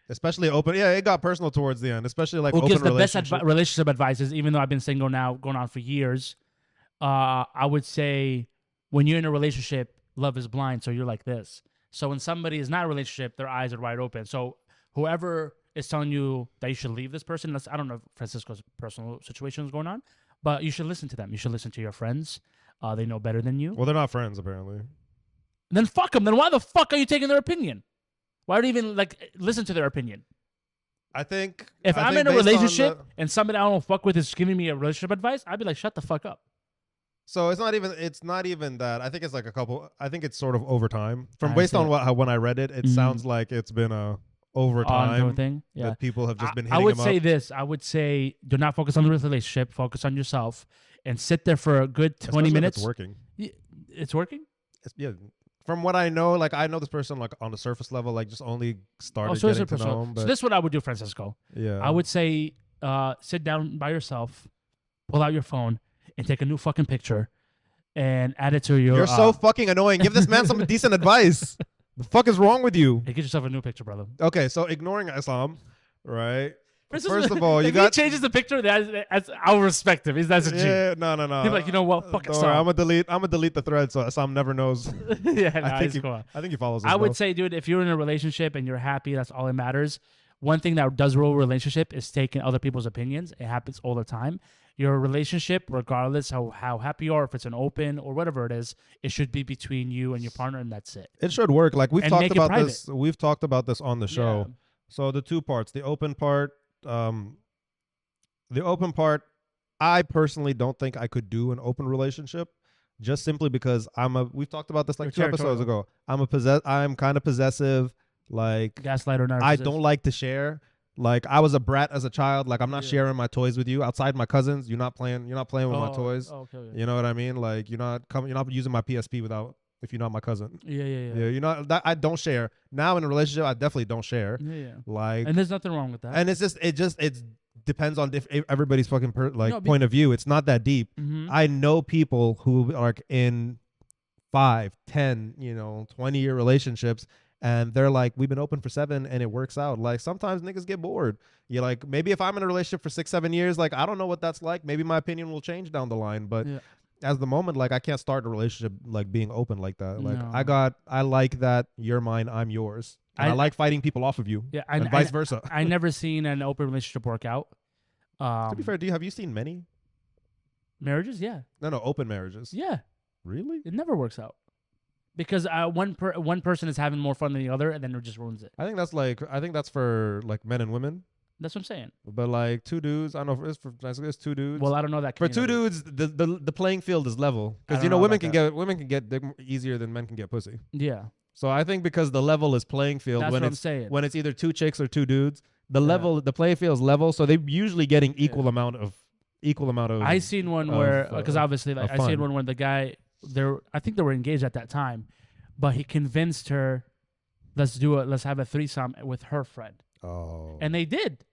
Especially open... Yeah, it got personal towards the end. Especially like who open gives the best relationship advices, even though I've been single now going on for years. I would say when you're in a relationship, love is blind, so you're like this. So when somebody is not in a relationship, their eyes are wide open. So whoever is telling you that you should leave this person, I don't know if Francisco's personal situation is going on, but you should listen to them. You should listen to your friends. They know better than you. Well, they're not friends, apparently. Then fuck them. Then why the fuck are you taking their opinion? Why do you even listen to their opinion? I think if I'm in a relationship and somebody I don't fuck with is giving me a relationship advice, I'd be like, shut the fuck up. So it's not even that. I think it's like a couple. I think it's sort of over time. Based on when I read it, it sounds like it's been a over time thing. Yeah. that people have just been hitting I would him say up. this. I would say do not focus on the relationship. Focus on yourself and sit there for a good 20 Especially minutes. If it's working. It's working? Yeah. From what I know, like I know this person like on the surface level, like just only started getting to know him. So this is what I would do, Francisco. Yeah. I would say sit down by yourself, pull out your phone, and take a new fucking picture and add it to your... You're so fucking annoying. Give this man some decent advice. The fuck is wrong with you? Hey, get yourself a new picture, brother. Okay, so ignoring Issam, right? First of all, you if got he changes the picture, that's I'll respect him. That's a G. Yeah, no. He's like, you know what? Fuck it. I'm gonna delete the thread so Sam never knows. Yeah, I think he follows us. I would say, dude, if you're in a relationship and you're happy, that's all that matters. One thing that does rule a relationship is taking other people's opinions. It happens all the time. Your relationship, regardless how happy you are, if it's an open or whatever it is, it should be between you and your partner, and that's it. It should work. Like we've talked about private. this. We've talked about this on the show. Yeah. So the two parts, the open part, I personally don't think I could do an open relationship, just simply because we've talked about this like 2 episodes ago. I'm kind of possessive. Like gaslighter, narcissist. I don't like to share. Like I was a brat as a child. Like I'm not sharing my toys with you outside my cousins. You're not playing with my toys. Okay. You know what I mean? Like you're not using my PSP if you're not my cousin. Yeah. You're not that. I don't share. Now in a relationship, I definitely don't share. Yeah. Like, and there's nothing wrong with that. And it depends on everybody's fucking point of view. It's not that deep. Mm-hmm. I know people who are in 5, 10, 20-year relationships. And they're like, we've been open for 7 and it works out. Like sometimes niggas get bored. You're like, maybe if I'm in a relationship for 6, 7 years, like I don't know what that's like. Maybe my opinion will change down the line. But as the moment, like I can't start a relationship like being open like that. Like I like that you're mine, I'm yours. And I like fighting people off of you. Yeah, and vice versa. I never seen an open relationship work out. To be fair, have you seen many marriages? Yeah. No, open marriages. Yeah. Really? It never works out. Because one person is having more fun than the other, and then it just ruins it. I think that's for like men and women. That's what I'm saying. But like 2 dudes, I don't know if it's 2 dudes. Well, I don't know that. For 2 dudes, the playing field is level because women can get dick easier than men can get pussy. Yeah. So I think because the level is playing field when it's either 2 chicks or 2 dudes, the playing field is level, so they're usually getting equal amount of. I seen one where because obviously like I seen one where the guy. I think they were engaged at that time, but he convinced her, let's have a threesome with her friend. Oh. And they did.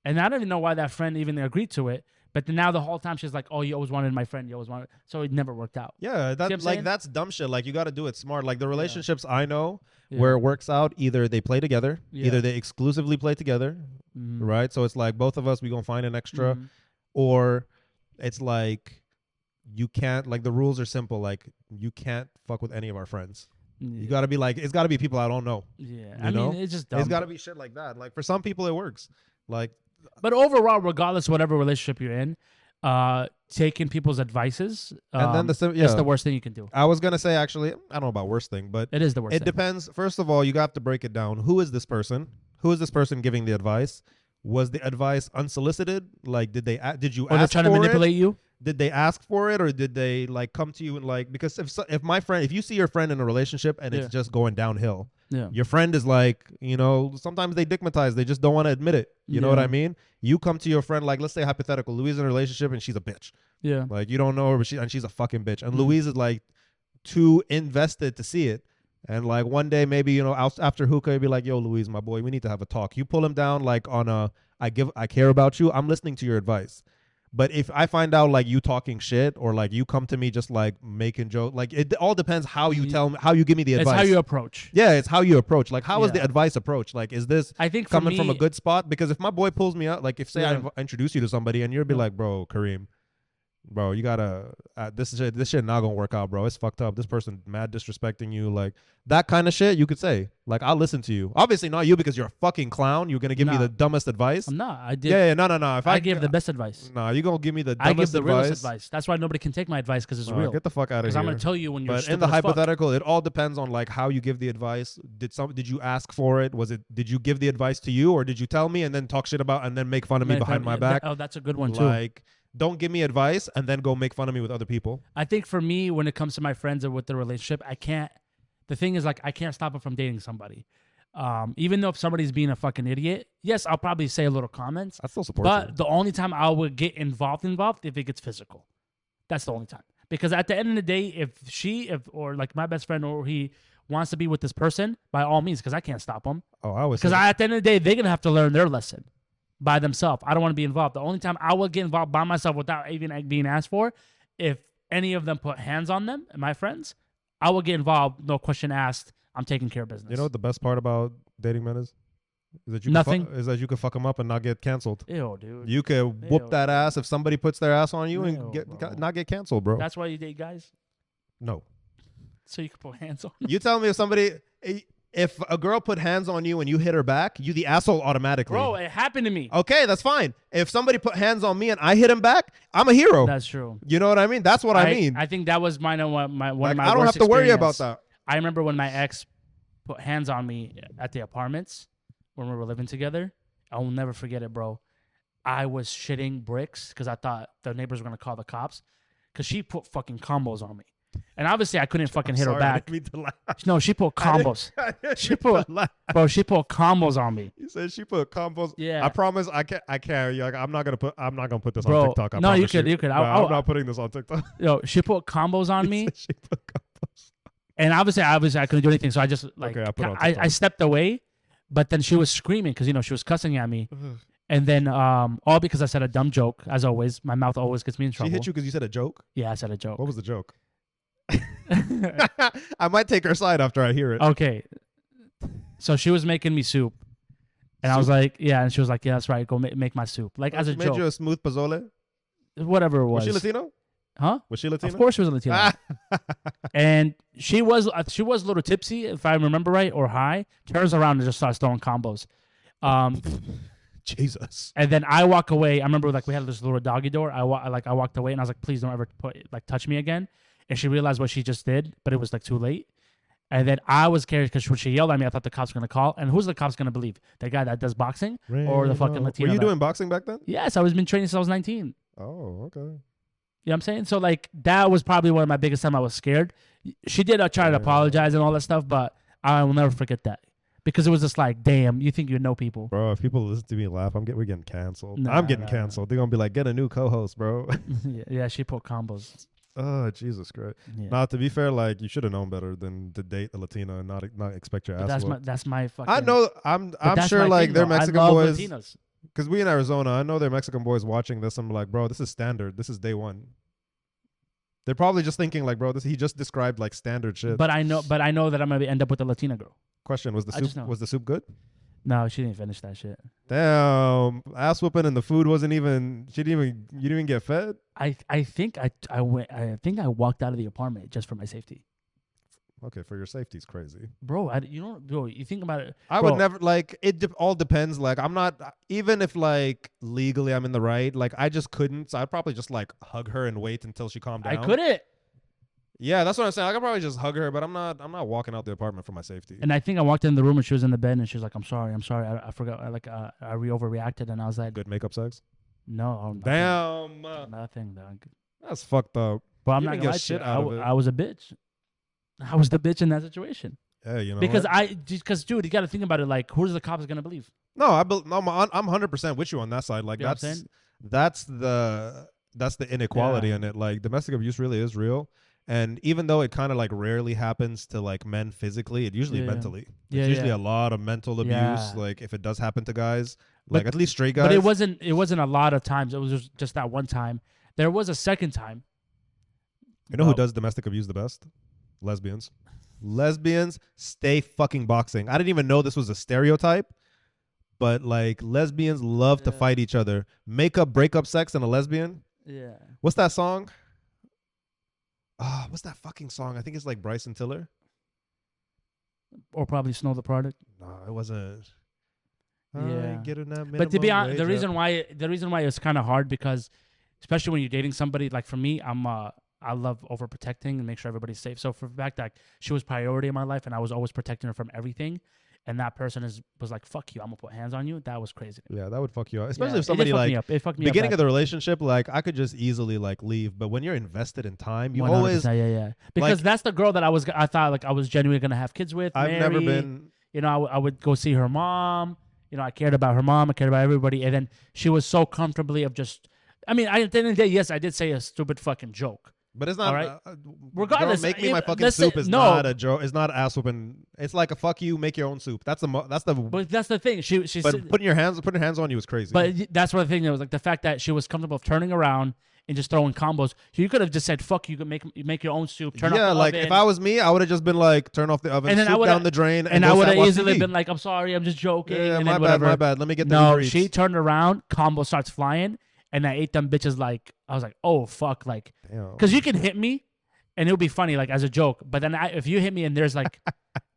And I don't even know why that friend even agreed to it. But then now the whole time she's like, oh, you always wanted my friend. You always wanted. So it never worked out. Yeah, that's dumb shit. Like you got to do it smart. Like the relationships I know where it works out, either they play together, either they exclusively play together, right? So it's like both of us, we going to find an extra, or it's like, you can't, like the rules are simple, like you can't fuck with any of our friends. You gotta be like, it's gotta be people I don't know. Yeah, I mean it's just dumb. It's gotta be shit like that. Like for some people it works. Like, but overall, regardless of whatever relationship you're in, taking people's advices and then it's the worst thing you can do. I was gonna say actually, I don't know about worst thing, but it is the worst. It depends. First of all, you have to break it down. Who is this person? Who is this person giving the advice? Was the advice unsolicited? Like, did you ask for it? Or they're trying to manipulate you? Did they ask for it, or did they like come to you and like, because if you see your friend in a relationship and it's just going downhill, your friend is like, sometimes they dickmatize, they just don't want to admit it. You know what I mean? You come to your friend, like let's say hypothetical, Louise in a relationship and she's a bitch. Yeah. Like you don't know her, but she's a fucking bitch. And Louise is like too invested to see it. And like one day maybe, after hookah, you'd be like, yo, Louise, my boy, we need to have a talk. You pull him down like on I care about you. I'm listening to your advice. But if I find out like you talking shit or like you come to me just like making jokes, like it all depends how you tell me, how you give me the advice. It's how you approach. Yeah, it's how you approach. Like how is the advice approach? Like is this I think coming from a good spot? Because if my boy pulls me out, like if say I introduce you to somebody and you'll be like, bro, Kareem, bro, you gotta this shit not gonna work out, bro. It's fucked up. This person mad disrespecting you, like that kind of shit. You could say, like, I'll listen to you. Obviously not you because you're a fucking clown. You're gonna give me the dumbest advice. I'm not. I did. Yeah, no. If I give the best advice. No, you gonna give me the dumbest advice. I give the realest advice. That's why nobody can take my advice because it's real. Get the fuck out of here. Because I'm gonna tell you when you're. But in the hypothetical, it all depends on like how you give the advice. Did you ask for it? Did you give the advice to you, or did you tell me and then talk shit about and then make fun of me behind my back? Oh, that's a good one too. Like, don't give me advice and then go make fun of me with other people. I think for me, when it comes to my friends or with the relationship, I can't. The thing is, like, I can't stop them from dating somebody. Even though if somebody's being a fucking idiot, yes, I'll probably say a little comments. I still support you. But the only time I would get involved if it gets physical. That's the only time. Because at the end of the day, or like my best friend or he wants to be with this person, by all means, because I can't stop them. Oh, I was. Because at the end of the day, they're gonna have to learn their lesson by themselves. I don't want to be involved. The only time I will get involved by myself without even being asked for, if any of them put hands on them, my friends, I will get involved. No question asked. I'm taking care of business. You know what the best part about dating men is? Is that you Nothing. Is that you could fuck them up and not get canceled. Ew, dude. You could whoop that ass if somebody puts their ass on you and not get canceled, bro. That's why you date guys? No. So you can put hands on them. You tell me if a girl put hands on you and you hit her back, you the asshole automatically. Bro, it happened to me. Okay, that's fine. If somebody put hands on me and I hit him back, I'm a hero. That's true. You know what I mean? That's what I mean. I think that was one of my I don't have to worry about that. I remember when my ex put hands on me at the apartments when we were living together. I will never forget it, bro. I was shitting bricks because I thought the neighbors were going to call the cops because she put fucking combos on me. And obviously, I couldn't fucking hit her back. No, she put combos. She put combos on me. You said she put combos. Yeah. I promise I can't. Like, I'm not gonna put this on TikTok. No, you could. No, I'm not putting this on TikTok. Yo, she put combos on me. She put combos. And obviously, I couldn't do anything, so I just like I stepped away. But then she was screaming because she was cussing at me. And then all because I said a dumb joke. As always, my mouth always gets me in trouble. She hit you because you said a joke? Yeah, I said a joke. What was the joke? I might take her side after I hear it. Okay. So she was making me soup. And I was like, yeah. And she was like, yeah, that's right. Go make my soup. Like, as a joke. Made you a smooth pozole? Whatever it was. Was she Latino? Huh? Was she Latino? Of course she was a Latino. And she was a little tipsy, if I remember right, or high. Turns around and just starts throwing combos. Jesus. And then I walk away. I remember we had this little doggy door. I walked away and I was like, please don't ever touch me again. And she realized what she just did, but it was too late. And then I was scared because when she yelled at me, I thought the cops were going to call. And who's the cops going to believe? The guy that does boxing or the fucking Latino? Were you doing boxing back then? Yes, I was been training since I was 19. Oh, okay. You know what I'm saying? So that was probably one of my biggest time I was scared. She did try to apologize and all that stuff, but I will never forget that. Because it was just damn, you think you know people. Bro, if people listen to me laugh, we're getting canceled. I'm getting canceled. They're going to be like, get a new co-host, bro. Yeah, she put combos. Oh, Jesus Christ. Yeah. Nah, to be fair, you should have known better than to date a Latina and not expect your ass whooped. That's my fucking... I know, I'm sure they're Mexican boys. Latinos. Because we in Arizona, I know they're Mexican boys watching this. I'm like, bro, this is standard. This is day one. They're probably just thinking bro, he just described standard shit. But I know that I'm going to end up with a Latina girl. Question, was the soup good? No, she didn't finish that shit. Damn, ass whooping and the food wasn't even. You didn't even get fed. I think I walked out of the apartment just for my safety. Okay, for your safety is crazy, bro. You think about it. I would never all depends. I'm not even if legally I'm in the right. I just couldn't. So I'd probably just hug her and wait until she calmed down. I couldn't. Yeah, that's what I'm saying. I could probably just hug her, but I'm not walking out the apartment for my safety. And I think I walked in the room and she was in the bed and she was like, I'm sorry. I forgot. I overreacted and I was like, good makeup sex? No. Nothing. Damn. Nothing, dog. That's fucked up. But I'm not gonna lie to you. I was a bitch. I was the bitch in that situation. Yeah, because dude, you got to think about it. Who's the cops gonna believe? No, I'm 100% with you on that side. That's the inequality in it. Domestic abuse really is real. And even though it kind of rarely happens to men physically, it usually mentally. It's usually a lot of mental abuse. If it does happen to guys, at least straight guys. But it wasn't a lot of times. It was just that one time. There was a second time. You know who does domestic abuse the best? Lesbians. Lesbians stay fucking boxing. I didn't even know this was a stereotype, but lesbians love to fight each other. Breakup sex and a lesbian. Yeah. What's that song? What's that fucking song? I think it's Bryson Tiller. Or probably Snow the Product. No, it wasn't. Yeah. But to be honest, the reason why it's kind of hard because, especially when you're dating somebody, for me, I love overprotecting and make sure everybody's safe. So for the fact that she was priority in my life and I was always protecting her from everything, and that person was like, fuck you, I'm gonna put hands on you. That was crazy. Yeah, that would fuck you up. Especially if somebody it fucked me beginning up of the relationship, I could just easily leave. But when you're invested in time, you 100%, always because that's the girl that I thought I was genuinely gonna have kids with. I've never been. I would go see her mom. I cared about her mom. I cared about everybody. And then she was so comfortably at the end of the day, yes, I did say a stupid fucking joke. But it's not. All right? Regardless, make me my fucking soup is not a joke. It's not ass whooping. It's a fuck you, make your own soup. But that's the thing. She but putting her hands on you is crazy. But that's what the thing was the fact that she was comfortable of turning around and just throwing combos. So you could have just said, "Fuck, you could make your own soup." Turn off the like oven. if I was me, I would have just been like, turn off the oven, And then soup down the drain, and I would have easily TV. been like, "I'm sorry, I'm just joking." Yeah, and my then bad, whatever. my bad. Let me get the No, Uber Eats. she turned around, combo starts flying, and I ate them bitches like I was like, "Oh fuck," like, because you can hit me, and it'll be funny like as a joke. But then if you hit me and there's like,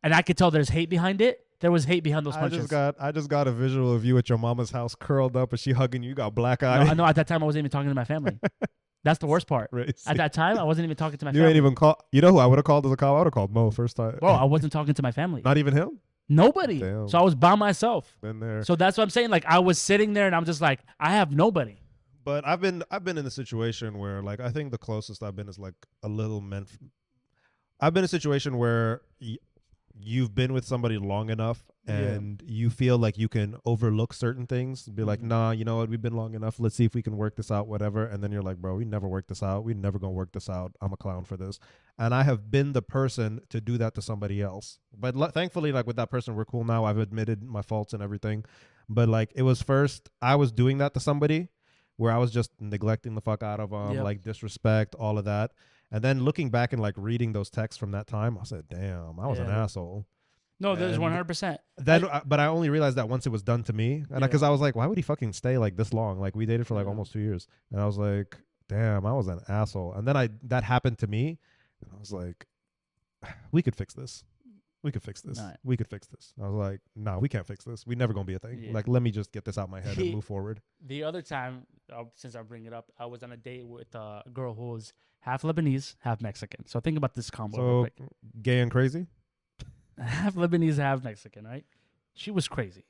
and I could tell there's hate behind it. There was hate behind those punches. I just got a visual of you at your mama's house, curled up, and she hugging you. You got black eyes. No, at that time I wasn't even talking to my family. That's the worst part. Crazy. At that time, I wasn't even talking to my You family. ain't even call. You know who I would have called as a call? I would have called Mo first time. Bro, I wasn't talking to my family. Not even him? Nobody. Damn. So I was by myself. Been there. So that's what I'm saying. Like I was sitting there and I'm just like, I have nobody. But I've been in a situation where like I think the closest I've been is like a little I've been in a situation where you've been with somebody long enough and you feel like you can overlook certain things, be like, nah, you know what, we've been long enough, let's see if we can work this out, whatever. And then you're like, bro, we never worked this out, we never gonna work this out, I'm a clown for this. And I have been the person to do that to somebody else, but thankfully, like with that person, we're cool now. I've admitted my faults and everything, but like it was first I was doing that to somebody where I was just neglecting the fuck out of them, like disrespect, all of that. And then looking back and like reading those texts from that time, I said, damn, I was an asshole. No, there's 100%. Then, but I only realized that once it was done to me. And because I was like, why would he fucking stay like this long? Like we dated for like almost 2 years. And I was like, damn, I was an asshole. And then that happened to me. And I was like, we could fix this. We could fix this. Right. We could fix this. I was like, no, we can't fix this. We never going to be a thing. Like, let me just get this out my head and move forward. The other time, since I bring it up, I was on a date with a girl who was half Lebanese, half Mexican. So think about this combo real quick. Gay and crazy? Half Lebanese, half Mexican, right? She was crazy.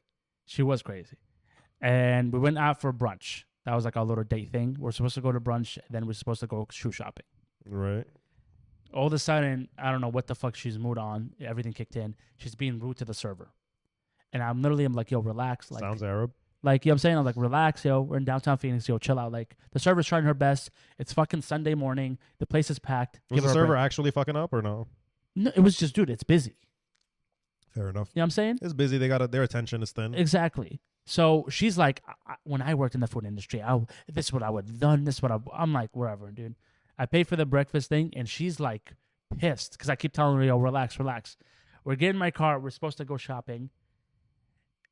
And we went out for brunch. That was like our little date thing. We're supposed to go to brunch, and then we're supposed to go shoe shopping. Right. All of a sudden, I don't know what the fuck she's mood on. Everything kicked in. She's being rude to the server. And I'm like, yo, relax. Like, sounds Arab. Like, you know what I'm saying? I'm like, relax, yo. We're in downtown Phoenix, yo. Chill out. Like, the server's trying her best. It's fucking Sunday morning. The place is packed. Was the server actually fucking up or no? No, it was just, dude, it's busy. Fair enough. You know what I'm saying? It's busy. Their attention is thin. Exactly. So she's like, when I worked in the food industry, this is what I would have done. I'm like, whatever, dude. I paid for the breakfast thing, and she's like pissed because I keep telling her, yo, relax. We're getting in my car. We're supposed to go shopping.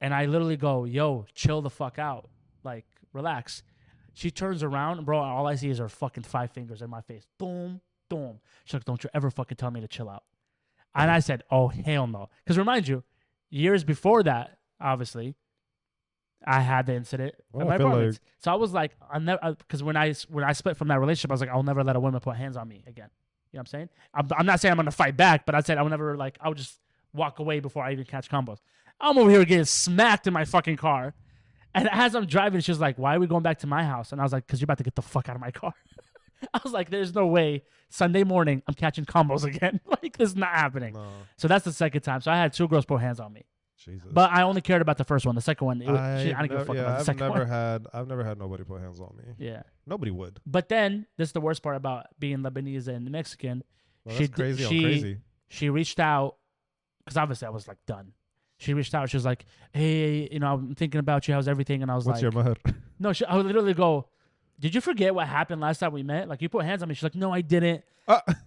And I literally go, yo, chill the fuck out. Like, relax. She turns around, bro, all I see is her fucking 5 fingers in my face. Boom, boom. She's like, don't you ever fucking tell me to chill out. And I said, oh, hell no. Because remind you, years before that, obviously, I had the incident at my apartment. So I was like, because when I split from that relationship, I was like, I'll never let a woman put hands on me again. You know what I'm saying? I'm not saying I'm going to fight back, but I said I would just walk away before I even catch combos. I'm over here getting smacked in my fucking car. And as I'm driving, she's like, why are we going back to my house? And I was like, because you're about to get the fuck out of my car. I was like, there's no way Sunday morning I'm catching combos again. Like, this is not happening. No. So that's the second time. So I had 2 girls put hands on me. Jesus. But I only cared about the first one. The second one, I didn't give a fuck about the second one. I've never had nobody put hands on me. Yeah. Nobody would. But then, this is the worst part about being Lebanese and Mexican. Well, that's crazy. She reached out, because obviously I was like done. She reached out. She was like, hey, I'm thinking about you. How's everything? And I was What's like. your mahar? No, I would literally go, did you forget what happened last time we met? Like, you put hands on me. She's like, no, I didn't.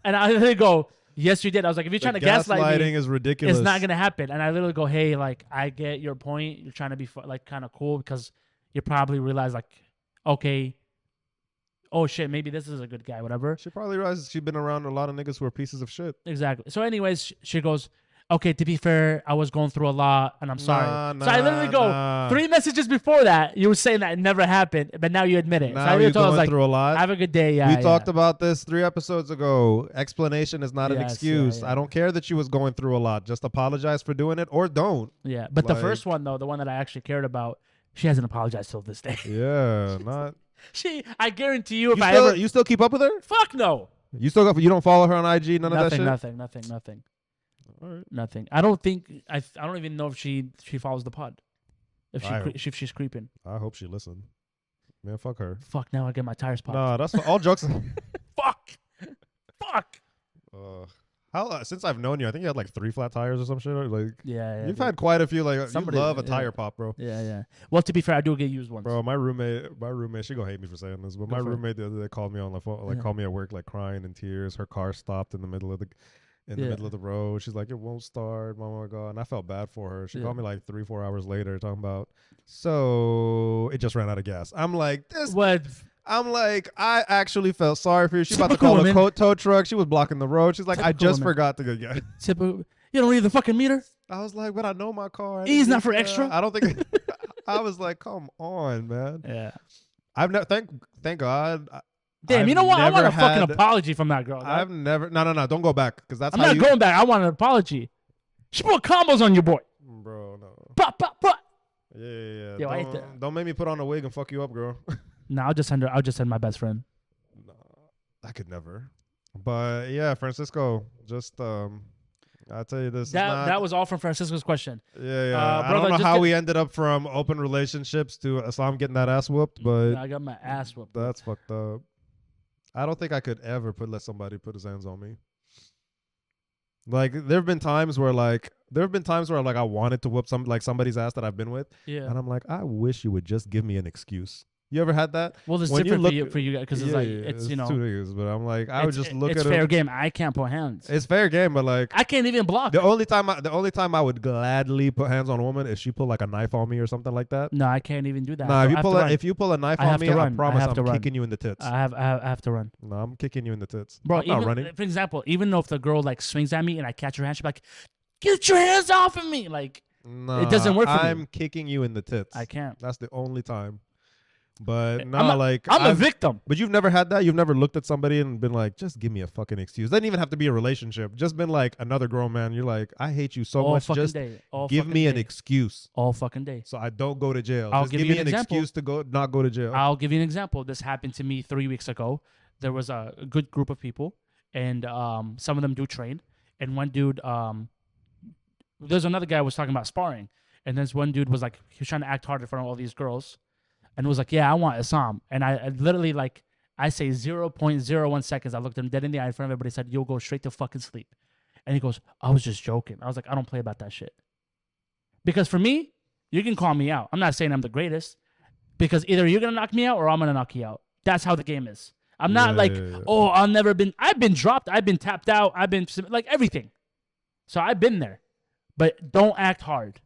And I literally go, yes, you did. I was like, if you're trying to gaslight me, is ridiculous. It's not going to happen. And I literally go, hey, like, I get your point. You're trying to be, like, kind of cool because you probably realize, like, okay, oh, shit, maybe this is a good guy, whatever. She probably realizes she's been around a lot of niggas who are pieces of shit. Exactly. So anyways, she goes, okay, to be fair, I was going through a lot, and I'm sorry. So I literally go, 3 messages before that, you were saying that it never happened, but now you admit it. Now so I you're going through a lot. Have a good day. Yeah, we talked about this 3 episodes ago. Explanation is not an excuse. Yeah. I don't care that she was going through a lot. Just apologize for doing it or don't. Yeah, but the first one, though, the one that I actually cared about, she hasn't apologized till this day. Yeah, not. I guarantee you, you still keep up with her? Fuck you don't follow her on IG? None of that shit? Nothing. All right. Nothing. I don't think. I don't even know if she follows the pod. If she's creeping. I hope she listened. Man, fuck her. Fuck. Now I get my tires popped. Nah, that's all jokes. Fuck. How since I've known you, I think you had like 3 flat tires or some shit. Like Yeah. you've had quite a few. Like Somebody- you love a yeah. tire pop, bro. Yeah. Well, to be fair, I do get used once. Bro, my roommate, she gonna hate me for saying this, but my Go for it. roommate the other day called me on the phone, like Yeah. called me at work, like crying in tears. Her car stopped in the middle of the middle of the road. She's like, it won't start. Oh my god! And I felt bad for her. She called me like 3-4 hours later, talking about, so it just ran out of gas. I'm like, this. What? I'm like, I actually felt sorry for you. She about to Typical call a woman. tow truck. She was blocking the road. She's like, I Typical just woman. forgot to get gas. Typical. You don't read the fucking meter. I was like, but I know my car. I E's didn't not need for that. extra? I don't think. I was like, come on, man. Yeah. I've never. Thank God. Damn, I've you know what? I never want a fucking had- apology from that girl. I've never. No. Don't go back because that's I'm how not you. going back. I want an apology. She put combos on your boy. Bro, no. Pop, pop, pop. Yeah. Yo, I hate that. Don't make me put on a wig and fuck you up, girl. No, I'll just send her. I'll just send my best friend. No, I could never. But yeah, Francisco, just I'll tell you this. That was all from Francisco's question. Yeah. I brother, don't know just how get- we ended up from open relationships to Issam getting that ass whooped, but I got my ass whooped. that's fucked up. I don't think I could ever let somebody put his hands on me. Like there have been times where like I wanted to whoop somebody's ass that I've been with, Yeah. and I'm like, I wish you would just give me an excuse. You ever had that? Well, it's when you different for you guys because it's Yeah, like yeah, it's you know two niggas, but I'm like I would just look it's at fair him. game. I can't put hands. It's fair game, but like I can't even block. the only time I would gladly put hands on a woman is she pull like a knife on me or something like that. No, I can't even do that. Nah, I if have to run. if you pull a knife I on have me, to I run. I promise have to I'm run. kicking you in the tits. I have to run, No, I'm kicking you in the tits. bro. I'm not Even, running. for example, even though if the girl like swings at me and I catch her hand, she's like, "Get your hands off of me!" Like Nah, it doesn't work for me. I'm kicking you in the tits. I can't. That's the only time. But no, I'm like a victim. But you've never had that. You've never looked at somebody and been like, "Just give me a fucking excuse." Doesn't even have to be a relationship. Just been like another grown man. You're like, "I hate you so All much. fucking Just day. All give fucking me an day. excuse All fucking day. so I don't go to jail. I'll Just give give you me an an example. excuse to not go to jail." I'll give you an example. This happened to me 3 weeks ago. There was a good group of people, and some of them do train. And one dude, there's another guy was talking about sparring, and this one dude was like, he was trying to act hard in front of all these girls, and was like, "Yeah, I want Issam." And I literally like, I say 0.01 seconds. I looked him dead in the eye in front of everybody. Said, "You'll go straight to fucking sleep." And he goes, "I was just joking." I was like, "I don't play about that shit." Because for me, you can call me out. I'm not saying I'm the greatest, because either you're gonna knock me out or I'm gonna knock you out. That's how the game is. I'm not Yeah, like, yeah, yeah. oh, I've been dropped, I've been tapped out, I've been like everything. So I've been there, but don't act hard,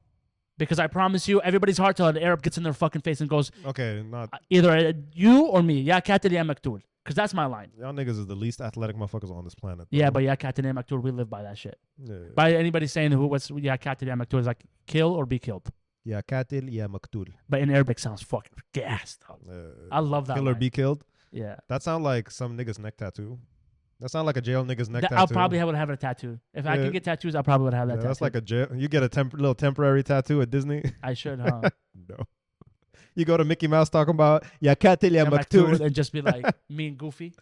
because I promise you, everybody's hard till an Arab gets in their fucking face and goes, Okay, not either you or me. Ya katil ya maktul, because that's my line. y'all niggas is the least athletic motherfuckers on this planet. Yeah, bro. but ya katil ya maktul, we live by that shit. Yeah. By anybody saying what's ya katil ya maktul is like kill or be killed. Yeah, katil, yeah, maktul. But in Arabic sounds fucking gas, dog. I love that. Kill or line. be killed. Yeah. That sound like some nigga's neck tattoo. That sound like a jail nigga's neck tattoo. I'll probably would have a tattoo. If I Yeah. could get tattoos, I probably would have that Yeah, tattoo. that's like a jail. You get a little temporary tattoo at Disney. I should, huh? No. You go to Mickey Mouse talking about yeah, katil, yeah, Yeah, maktul. and just be like me and Goofy.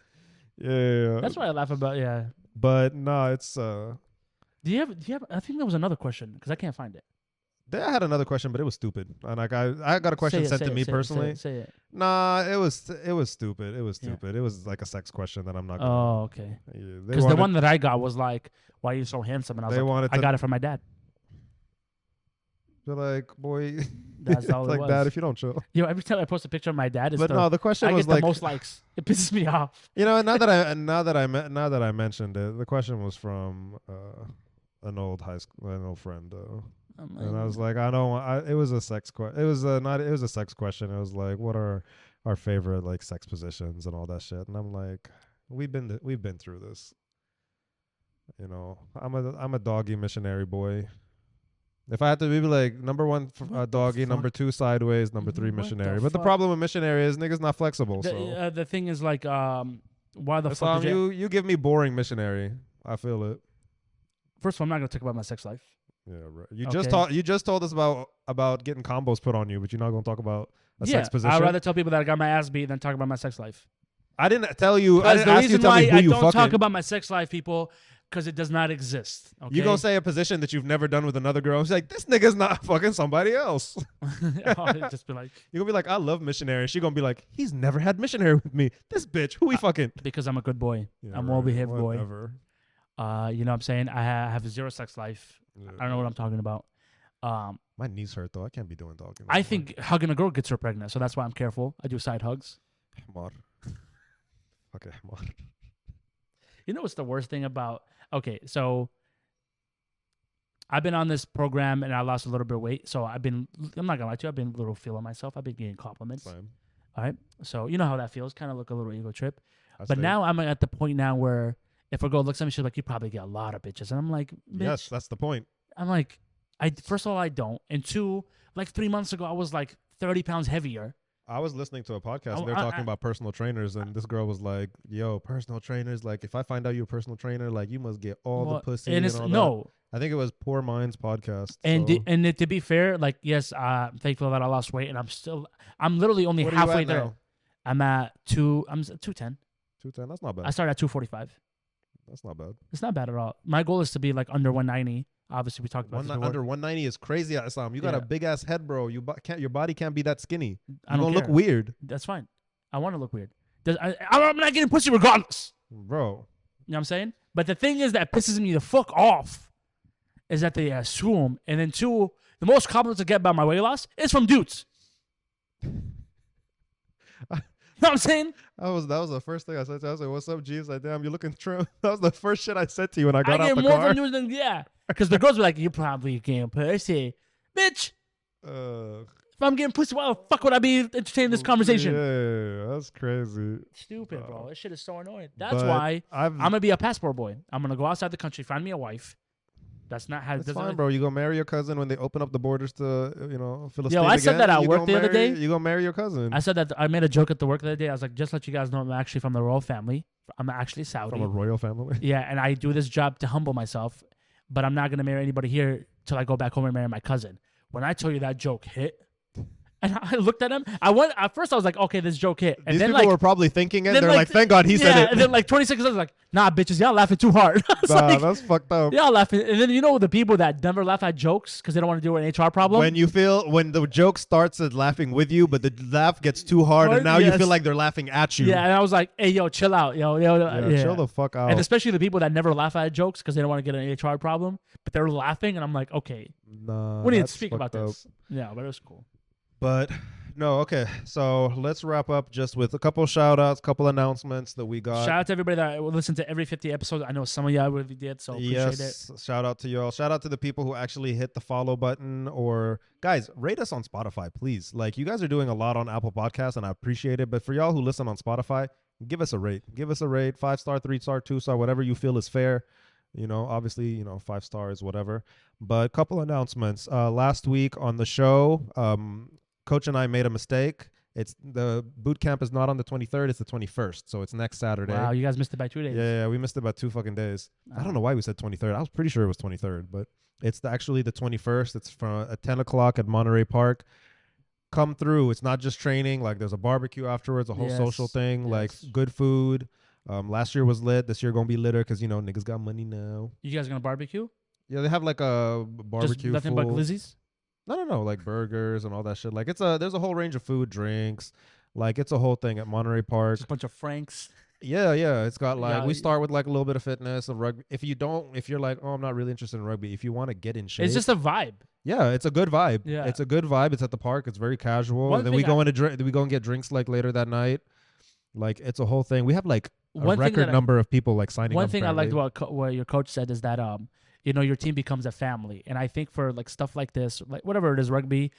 Yeah. That's what I laugh about. Yeah. But no, it's Do you have? I think there was another question because I can't find it. I had another question, but it was stupid. And like I got a question sent to me personally. Say it. Nah, it was stupid. It was stupid. It was like a sex question that I'm not gonna Oh, okay. Yeah, they Because the wanted- one that I got was like, "Why are you so handsome?" And I was They like, wanted "I to- got it from my dad." They're like, boy, That's all it's it like was. that if you don't chill. Yo, every time I post a picture of my dad, it's But no, the question I was get the like, most likes. It pisses me off. you know, now that I mentioned it, the question was from an old friend, and I was like, I don't. It was a sex question. It was a sex question. It was like, what are our favorite like sex positions and all that shit. And I'm like, we've been through this. You know, I'm a doggy missionary boy. If I had to be like number one doggy, number two sideways, number three What the missionary. But the fuck? problem with missionary is niggas not flexible. So The thing is like, why the That's fuck? Did you? you give me boring missionary. I feel it. First of all, I'm not gonna talk about my sex life. Yeah, right. Okay. You just told us about getting combos put on you, but you're not gonna talk about a sex position. I'd rather tell people that I got my ass beat than talk about my sex life. I didn't tell you. I Because didn't the ask you to reason tell why me who I you don't fucking. talk about my sex life, people, because it does not exist. Okay? You gonna say a position that you've never done with another girl? She's like, this nigga's not fucking somebody else. I'll just be like, You're gonna be like, I love missionary. She gonna be like, he's never had missionary with me. This bitch, who we fucking? because I'm a good boy. Yeah, I'm right, well behaved boy. whatever. You know what I'm saying? I have a zero sex life. I don't know what I'm talking about. My knees hurt though. I can't be doing talking. I think hugging a girl gets her pregnant, so that's why I'm careful. I do side hugs. Okay, You know what's the worst thing about? Okay, so I've been on this program and I lost a little bit of weight. So I'm not gonna lie to you, I've been a little feeling myself. I've been getting compliments. Same. All right. So you know how that feels. Kind of look a little ego trip. I But say- now I'm at the point now where if a girl looks at me, she's like, you probably get a lot of bitches. And I'm like, bitch. yes, that's the point. I'm like, first of all, I don't. And two, like 3 months ago, I was like 30 pounds heavier. I was listening to a podcast and they were talking about personal trainers, and this girl was like, yo, personal trainers, like if I find out you're a personal trainer, like you must get all the pussy and all that. I think it was Poor Minds podcast. And so. and to be fair, like, yes, I'm thankful that I lost weight, and I'm literally only What are halfway you at there. now? I'm at 210. 210, that's not bad. I started at 245. That's not bad. It's not bad at all. My goal is to be like under 190. Obviously, we talked about this under 190 is crazy, Issam. You got a big ass head, bro. Your body can't be that skinny. I don't look weird. That's fine. I want to look weird. I'm not getting pussy regardless, bro. You know what I'm saying? But the thing is that pisses me the fuck off is that they assume, and then two, the most compliments I get about my weight loss is from dudes. You know what I'm saying? That was the first thing I said to you. I was like, what's up, G? I was like, damn, you're looking trim. That was the first shit I said to you when I got out the car. I get more from dudes than, yeah. Because the girls were like, you probably getting pussy. Bitch. If I'm getting pussy, why the fuck would I be entertaining this conversation? Yeah, that's crazy. Stupid, bro. This shit is so annoying. That's why I'm going to be a passport boy. I'm going to go outside the country, find me a wife. That's not how. That's fine, bro. You go marry your cousin when they open up the borders to, Philistine. Yo, I said that at work the other day. You go marry your cousin. I said that. I made a joke at the work the other day. I was like, just let you guys know, I'm actually from the royal family. I'm actually Saudi. From a royal family? Yeah, and I do this job to humble myself, but I'm not going to marry anybody here till I go back home and marry my cousin. When I tell you that joke hit, and I looked at him. At first I was like, okay, this joke hit. And these then people were probably thinking it. They're like, thank God he said it. And then like 20 seconds later, I was like, nah, bitches, y'all laughing too hard. That's fucked up. Y'all laughing. And then the people that never laugh at jokes because they don't want to deal with an HR problem. When the joke starts at laughing with you, but the laugh gets too hard, and now you feel like they're laughing at you. Yeah, and I was like, hey, yo, chill out. Yo, chill the fuck out. And especially the people that never laugh at jokes because they don't want to get an HR problem, but they're laughing, and I'm like, okay, we need to speak about this. Yeah, but it was cool. But no, okay. So let's wrap up just with a couple shout outs, couple announcements that we got. Shout out to everybody that listened to every 50 episodes. I know some of y'all really did, so appreciate it. Shout out to y'all. Shout out to the people who actually hit the follow button, or guys, rate us on Spotify, please. Like, you guys are doing a lot on Apple Podcasts, and I appreciate it. But for y'all who listen on Spotify, give us a rate. Give us a rate, 5-star, 3-star, 2-star, whatever you feel is fair. Obviously, 5 stars, whatever. But a couple announcements. Last week on the show, Coach and I made a mistake. It's the boot camp is not on the 23rd. It's the 21st. So it's next Saturday. Wow, you guys missed it by 2 days. Yeah, we missed it by 2 fucking days. I don't know why we said 23rd. I was pretty sure it was 23rd, but it's actually the 21st. It's at 10 o'clock at Monterey Park. Come through. It's not just training. Like, there's a barbecue afterwards, a whole social thing, like good food. Last year was lit. This year gonna be litter because, niggas got money now. You guys gonna barbecue? Yeah, they have like a barbecue. Just nothing but glizzies? No, like burgers and all that shit. Like, there's a whole range of food, drinks. Like, it's a whole thing at Monterey Park. Just a bunch of Franks. Yeah. It's got like, we start with like a little bit of fitness and rugby. If you're like, oh, I'm not really interested in rugby. If you want to get in shape. It's just a vibe. Yeah, it's a good vibe. Yeah. It's a good vibe. It's at the park. It's very casual. And then we go and get drinks like later that night. Like, it's a whole thing. We have like a record number of people like signing up. One thing I liked about what your coach said is that your team becomes a family. And I think for like stuff like this, like whatever it is, rugby,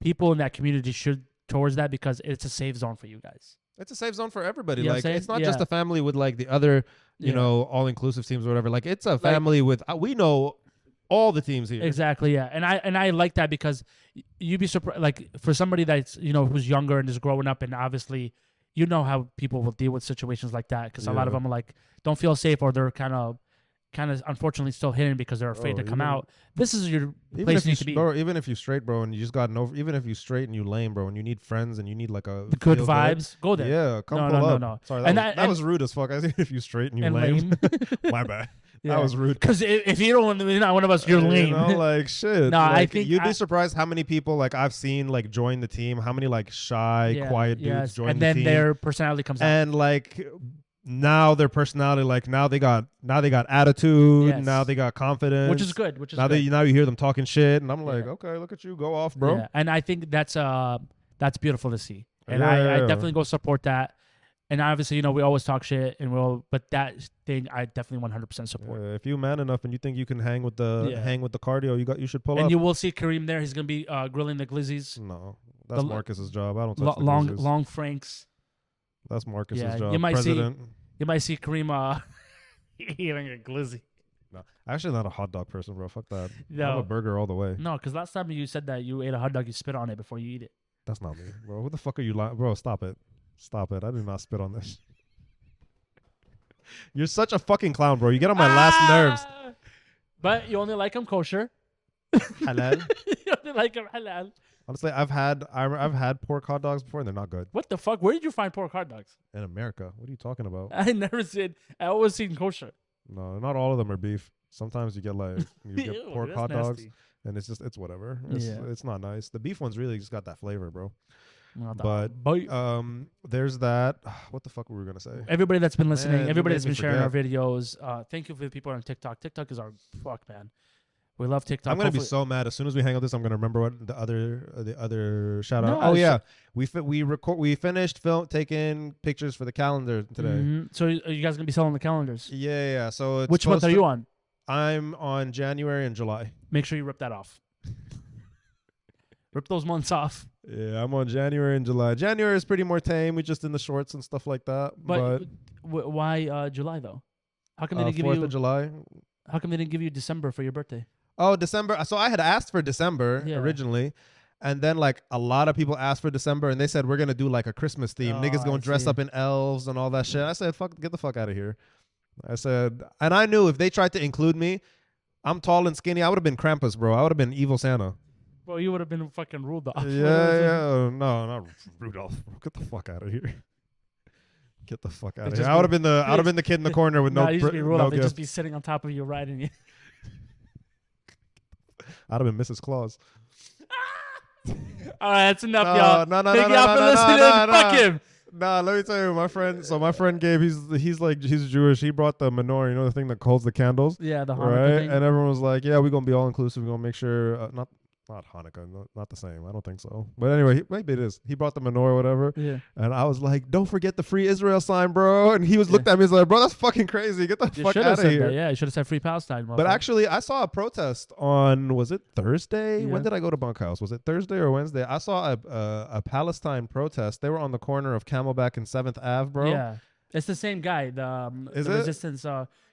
people in that community should towards that because it's a safe zone for you guys. It's a safe zone for everybody. You know like, it's not just a family with like the other, all-inclusive teams or whatever. Like, it's a family with, we know all the teams here. Exactly, yeah. And I like that because you'd be surprised, like, for somebody that's, who's younger and is growing up, and obviously, how people will deal with situations like that because a lot of them are like, don't feel safe, or they're kind of unfortunately still hidden because they're afraid to come out. This is your place you need to be. Bro, even if you're straight, bro, and you just got even if you're straight and you lame, bro, and you need friends and you need like the good vibes, go there. Yeah, come pull up. No. Sorry, that was rude as fuck. I said if you're straight and you lame. My bad. Yeah. That was rude. Because if you're not one of us, you're lame. Like shit. No, like, I think you'd be surprised how many people like I've seen like join the team. How many like shy, quiet dudes join the team, and then their personality comes out. And like now their personality, like now they got attitude, Yes. now they got confidence, which is good. Which is now good. now you hear them talking shit, and I'm like, Yeah. okay, look at you, go off, bro. Yeah. And I think that's beautiful to see, and Yeah. I definitely go support that. And obviously, you know, we always talk shit, and but that thing I definitely 100% support. If you man enough and you think you can hang with the Yeah. cardio, you should pull And up. you will see Kareem there. He's gonna be grilling the glizzies, No, that's The- Marcus's job. I don't touch the long Glizzies. long franks. That's Marcus's Yeah, job. you might see- President. You might see Kareem eating a glizzy. No, actually not a hot dog person, bro. Fuck that. I'm No, a burger all the way. no, because last time you said that you ate a hot dog, you spit on it before you eat it. That's not me, bro. Who the fuck are you lying? Bro, stop it. Stop it. I do not spit on this. You're such a fucking clown, bro. You get on my last nerves. But you only like them kosher. Halal. You only like them halal. Honestly, I've had pork hot dogs before, and they're not good. What the fuck? Where did you find pork hot dogs? In America, what are you talking about? I never seen. I always seen kosher. No, not all of them are beef. Sometimes you get Ew, pork that's hot dogs, nasty. and it's whatever. Yeah. It's not nice. The beef ones really just got that flavor, bro. No, But there's that. What the fuck were we gonna say? everybody that's been listening, Man, you everybody made that's me been sharing our videos. Thank you for the people on TikTok. TikTok is our fuck, man. We love TikTok. I'm gonna be Hopefully- so mad as soon as we hang up this. I'm gonna remember what the other shout out. No, Oh it's- yeah, we finished taking pictures for the calendar today. Mhm. So are you guys gonna be selling the calendars? Yeah. So it's Which month are you on? I'm on January and July. Make sure you rip that off. Rip those months off. Yeah, I'm on January and July. January is pretty more tame. We just in the shorts and stuff like that. But why July though? How come they didn't give 4th you? of July. How come they didn't give you December for your birthday? Oh, December. So I had asked for December Yeah. originally. And then like a lot of people asked for December, and they said we're gonna do like a Christmas theme. Oh, Niggas I gonna dress see. up in elves and all that shit. I said, fuck, get the fuck out of here. I said, and I knew if they tried to include me, I'm tall and skinny. I would have been Krampus, bro. I would have been evil Santa. Well, you would have been fucking Rudolph. Yeah. No, not Rudolph. Get the fuck out of here. Get the fuck out of It'd here. just I would have been the kid in the corner with No, no you just be no Rudolph. They'd gift. just be sitting on top of you, riding you. I'd have been Mrs. Claus. All right, that's enough, No, y'all. no, no, Thank no, y'all no, for no, listening. no, no, Fuck no. him. Nah, let me tell you, my friend. So my friend Gabe, he's Jewish. He brought the menorah, you know, the thing that holds the candles, Yeah, the Hanukkah right? thing. And everyone was like, "Yeah, we're gonna be all inclusive. We're gonna make sure not Hanukkah, not the same. I don't think so. But anyway, maybe it is. He brought the menorah, whatever. Yeah. And I was like, "Don't forget the free Israel sign, bro." And he was Yeah. looked at me, he's like, "Bro, that's fucking crazy. Get the You fuck should have out of said here." that. Yeah, you should have said Free Palestine. But motherfucker. actually, I saw a protest on, was it Thursday? Yeah. When did I go to Bunkhouse? Was it Thursday or Wednesday? I saw a Palestine protest. They were on the corner of Camelback and 7th Ave, bro. Yeah, it's the same guy. The Is the it? resistance.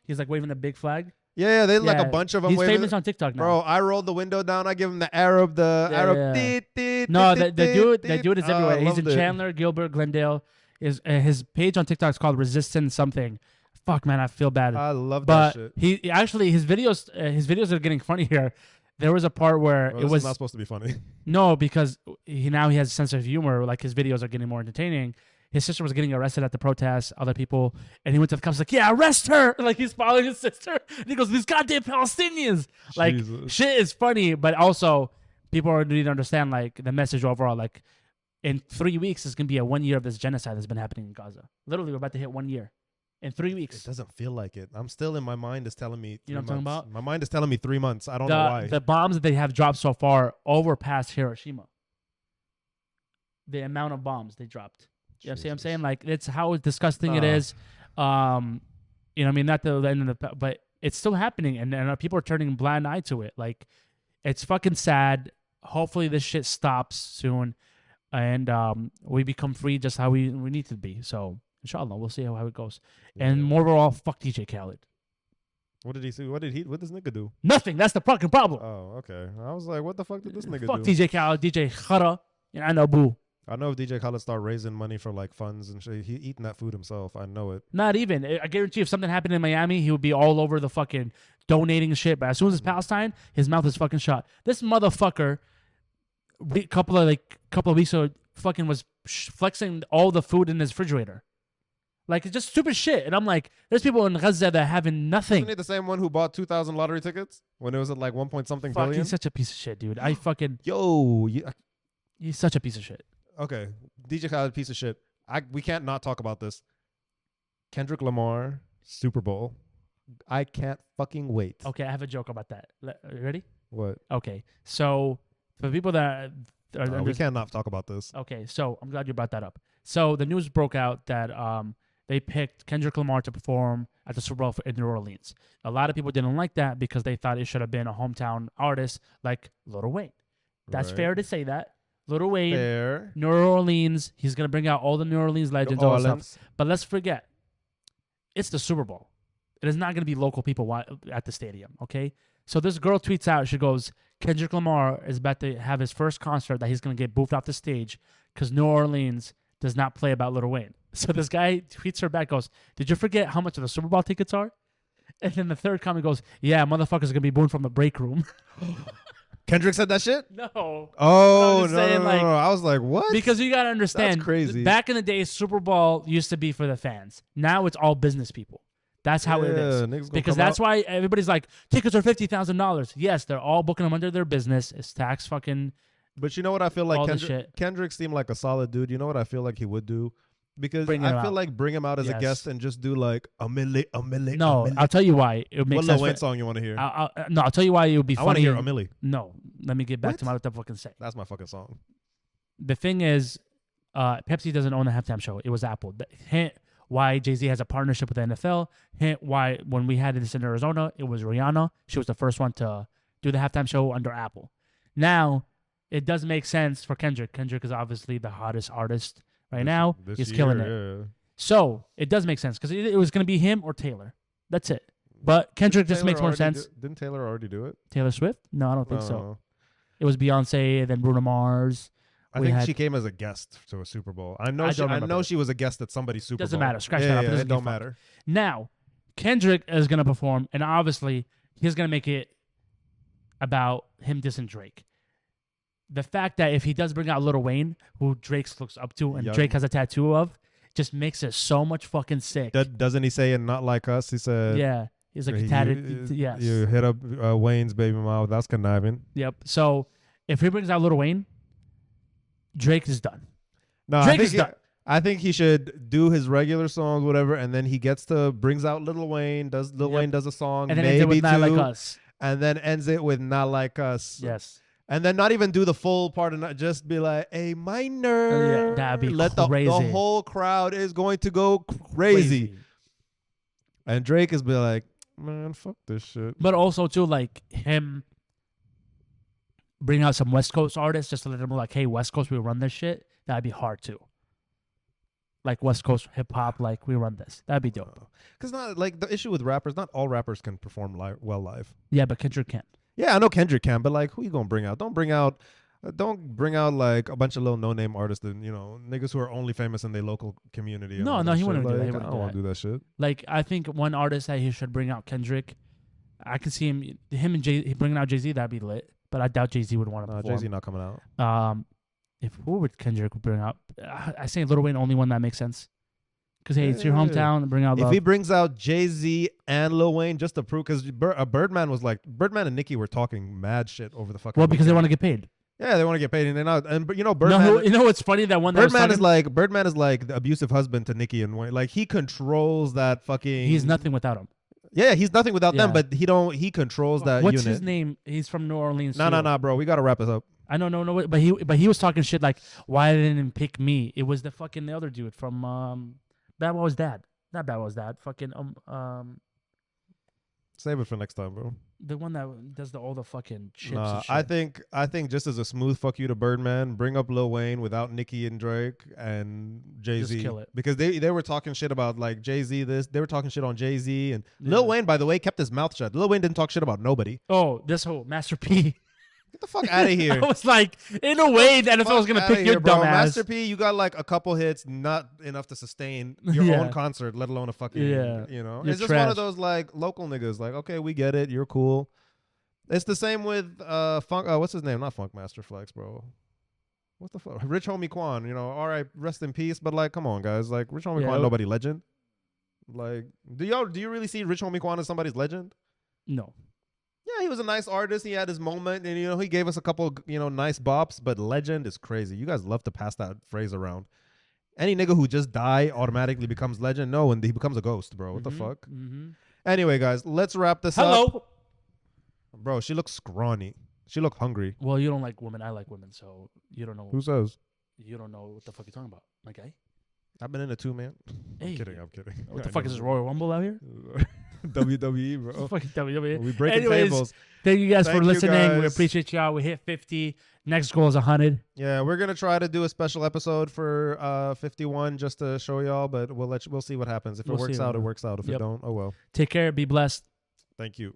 He's like waving a big flag. Yeah, they like Yeah. a bunch of them. He's waving. famous on TikTok now. Bro, I rolled the window down. I give him the Arab, Yeah. Teet, No, teet, the teet, dude is teet. everywhere. I He's in loved it. Chandler, Gilbert, Glendale. His page on TikTok is called Resistance something. Fuck, man, I feel bad. I love But that shit. he actually his videos are getting funny here. There was a part where Bro, it this was is not supposed to be funny. no, because he has a sense of humor. Like his videos are getting more entertaining. His sister was getting arrested at the protest. Other people, and he went to the cops like, "Yeah, arrest her!" Like he's following his sister. And he goes, "These goddamn Palestinians!" Like Jesus. shit is funny, but also people need to understand like the message overall. Like in 3 weeks, it's gonna be 1 year of this genocide that's been happening in Gaza. Literally, we're about to hit 1 year in 3 It weeks. doesn't feel like it. I'm still in my mind is telling me 3 You know what I'm talking months. about? My mind is telling me 3 months. I don't know why. The bombs that they have dropped so far overpassed Hiroshima. The amount of bombs they dropped. You know what I'm Jesus. saying? Like, it's how disgusting it Nah. is. You know what I mean? Not the end of the... But it's still happening, and people are turning a blind eye to it. Like, it's fucking sad. Hopefully this shit stops soon, and we become free just how we need to be. So, inshallah, we'll see how it goes. And Yeah. more overall, fuck DJ Khaled. What did he say? What does nigga do? Nothing. That's the fucking problem. Oh, okay. I was like, what the fuck did this nigga Fuck do? DJ Khaled, DJ Khara, and Abu. I know if DJ Khaled start raising money for like funds and shit, he eating that food himself. I know it. Not even. I guarantee if something happened in Miami, he would be all over the fucking donating shit. But as soon as it's Palestine, his mouth is fucking shut. This motherfucker, couple of weeks ago, fucking was flexing all the food in his refrigerator. Like, it's just stupid shit. And I'm like, there's people in Gaza that are having nothing. Isn't he the same one who bought 2,000 lottery tickets when it was at like 1 point something Fuck, billion? he's such a piece of shit, dude. I fucking, Yo, he's such a piece of shit. okay. DJ Khaled, piece of shit. We can't not talk about this. Kendrick Lamar, Super Bowl. I can't fucking wait. Okay, I have a joke about that. Ready? What? Okay, so for people that we cannot talk about this. Okay, so I'm glad you brought that up. So the news broke out that they picked Kendrick Lamar to perform at the Super Bowl in New Orleans. A lot of people didn't like that because they thought it should have been a hometown artist like Lil Wayne. That's fair to say that. Lil Wayne, fair. New Orleans, he's going to bring out all the New Orleans legends, all that stuff. But let's forget, it's the Super Bowl. It is not going to be local people at the stadium, okay? So this girl tweets out, she goes, Kendrick Lamar is about to have his first concert that he's going to get boofed off the stage because New Orleans does not play about Lil Wayne. So this guy tweets her back, goes, did you forget how much of the Super Bowl tickets are? And then the third comment goes, yeah, motherfuckers are going to be booed from the break room. Kendrick said that shit? No. Oh, no, no. I was like, what? Because you got to understand, that's crazy. Back in the day, Super Bowl used to be for the fans. Now it's all business people. That's how it is. Because that's why everybody's like, tickets are $50,000. Yes, they're all booking them under their business. It's tax fucking. But you know what I feel like? Kendrick seemed like a solid dude. You know what I feel like he would do? Because I feel like bring him out as a guest and just do like a milli. No, I'll tell you why. It would make sense. What Lil Wayne song you want to hear? I'll tell you why it would be funny. I want to hear a milli. No, let me get back to what I fucking say. That's my fucking song. The thing is, Pepsi doesn't own the halftime show. It was Apple. Hint why Jay-Z has a partnership with the NFL. Hint why when we had this in Arizona, it was Rihanna. She was the first one to do the halftime show under Apple. Now, it does make sense for Kendrick. Kendrick is obviously the hottest artist right now. He's killing it. Yeah. So it does make sense because it was going to be him or Taylor. That's it. But Kendrick just makes more sense. Didn't Taylor already do it? Taylor Swift? No, I don't think so. It was Beyonce, then Bruno Mars. I think she came as a guest to a Super Bowl. I know she was a guest at somebody's Super Bowl. Doesn't matter. Scratch that up. It don't matter. Now, Kendrick is going to perform, and obviously he's going to make it about him dissing Drake. The fact that if he does bring out Lil Wayne, who Drake looks up to and Drake has a tattoo of, just makes it so much fucking sick. Doesn't he say in Not Like Us? He said... Yeah. He's like, yes. You hit up Wayne's baby mom. That's conniving. Yep. So if he brings out Lil Wayne, Drake is done. No, Drake is done. I think he should do his regular songs, whatever, and then he brings out Lil Wayne, Wayne does a song, and then ends it with Not Like Us. And then ends it with Not Like Us. Yes. And then not even do the full part and not just be like, A minor. Yeah, that'd be crazy. The whole crowd is going to go crazy. And Drake is be like, man, fuck this shit. But also, too, like, him bring out some West Coast artists just to let them know, like, hey, West Coast, we run this shit. That'd be hard, too. Like, West Coast hip-hop, like, we run this. That'd be dope. Because not like the issue with rappers, not all rappers can perform well live. Yeah, but Kendrick can. Yeah, I know Kendrick can, but like, who you gonna bring out? Don't bring out like a bunch of little no-name artists and niggas who are only famous in their local community. No, he wouldn't do that. I don't want to do that shit. Like, I think one artist that he should bring out Kendrick. I could see him and Jay bringing out Jay-Z. That'd be lit. But I doubt Jay-Z would want to perform. Jay-Z not coming out. Who would Kendrick bring out? I say Lil Wayne, only one that makes sense. Because, hey, it's your hometown. Bring out love. If he brings out Jay-Z and Lil Wayne just to prove, because Birdman and Nicki were talking mad shit over the fucking. Well, because they want to get paid. Yeah, they want to get paid, and they're not. And Birdman. No, you know what's funny? That one. Birdman is like the abusive husband to Nicki and Wayne. Like, he controls that fucking. He's nothing without him. Yeah, he's nothing without them, but he controls that What's unit. What's his name? He's from New Orleans. No, bro. We gotta wrap this up. I know, no, but he was talking shit like, why didn't he pick me? It was the other dude from Bad Boy's Dad. Not Bad Boy's Dad. Fucking Save it for next time, bro. The one that does all the fucking chips. Nah, and shit. I think just as a smooth fuck you to Birdman, bring up Lil Wayne without Nicki and Drake and Jay-Z. Just kill it. Because they were talking shit about like Jay-Z this. They were talking shit on Jay-Z and Lil Wayne, by the way, kept his mouth shut. Lil Wayne didn't talk shit about nobody. Oh, this whole Master P. Get the fuck out of here. I was like, in a way, the NFL was going to pick your dumb ass. Master P, you got like a couple hits, not enough to sustain your own concert, let alone a fucking, It's just one of those like local niggas. Like, okay, we get it. You're cool. It's the same with Funk. What's his name? Not Funk Master Flex, bro. What the fuck? Rich Homie Quan. All right, rest in peace. But like, come on, guys. Like, Rich Homie Quan, nobody legend. Like, do you really see Rich Homie Quan as somebody's legend? No. Yeah, he was a nice artist. He had his moment, and he gave us a couple, nice bops. But legend is crazy. You guys love to pass that phrase around. Any nigga who just die automatically becomes legend. No, and he becomes a ghost, bro. What the fuck? Anyway, guys, let's wrap this up. Bro, she looks scrawny. She look hungry. Well, you don't like women. I like women, so you don't know. Who says? You don't know what the fuck you're talking about. My guy? I've been in a 2, man. Hey. I'm kidding. What the fuck is this, Royal Rumble out here? WWE, bro. Fucking WWE. We breaking tables. Thank you guys for listening. Guys. We appreciate y'all. We hit 50. Next goal is 100. Yeah, we're gonna try to do a special episode for 51 just to show y'all, but we'll see what happens. If it works out, it works out. If it don't, oh well. Take care. Be blessed. Thank you.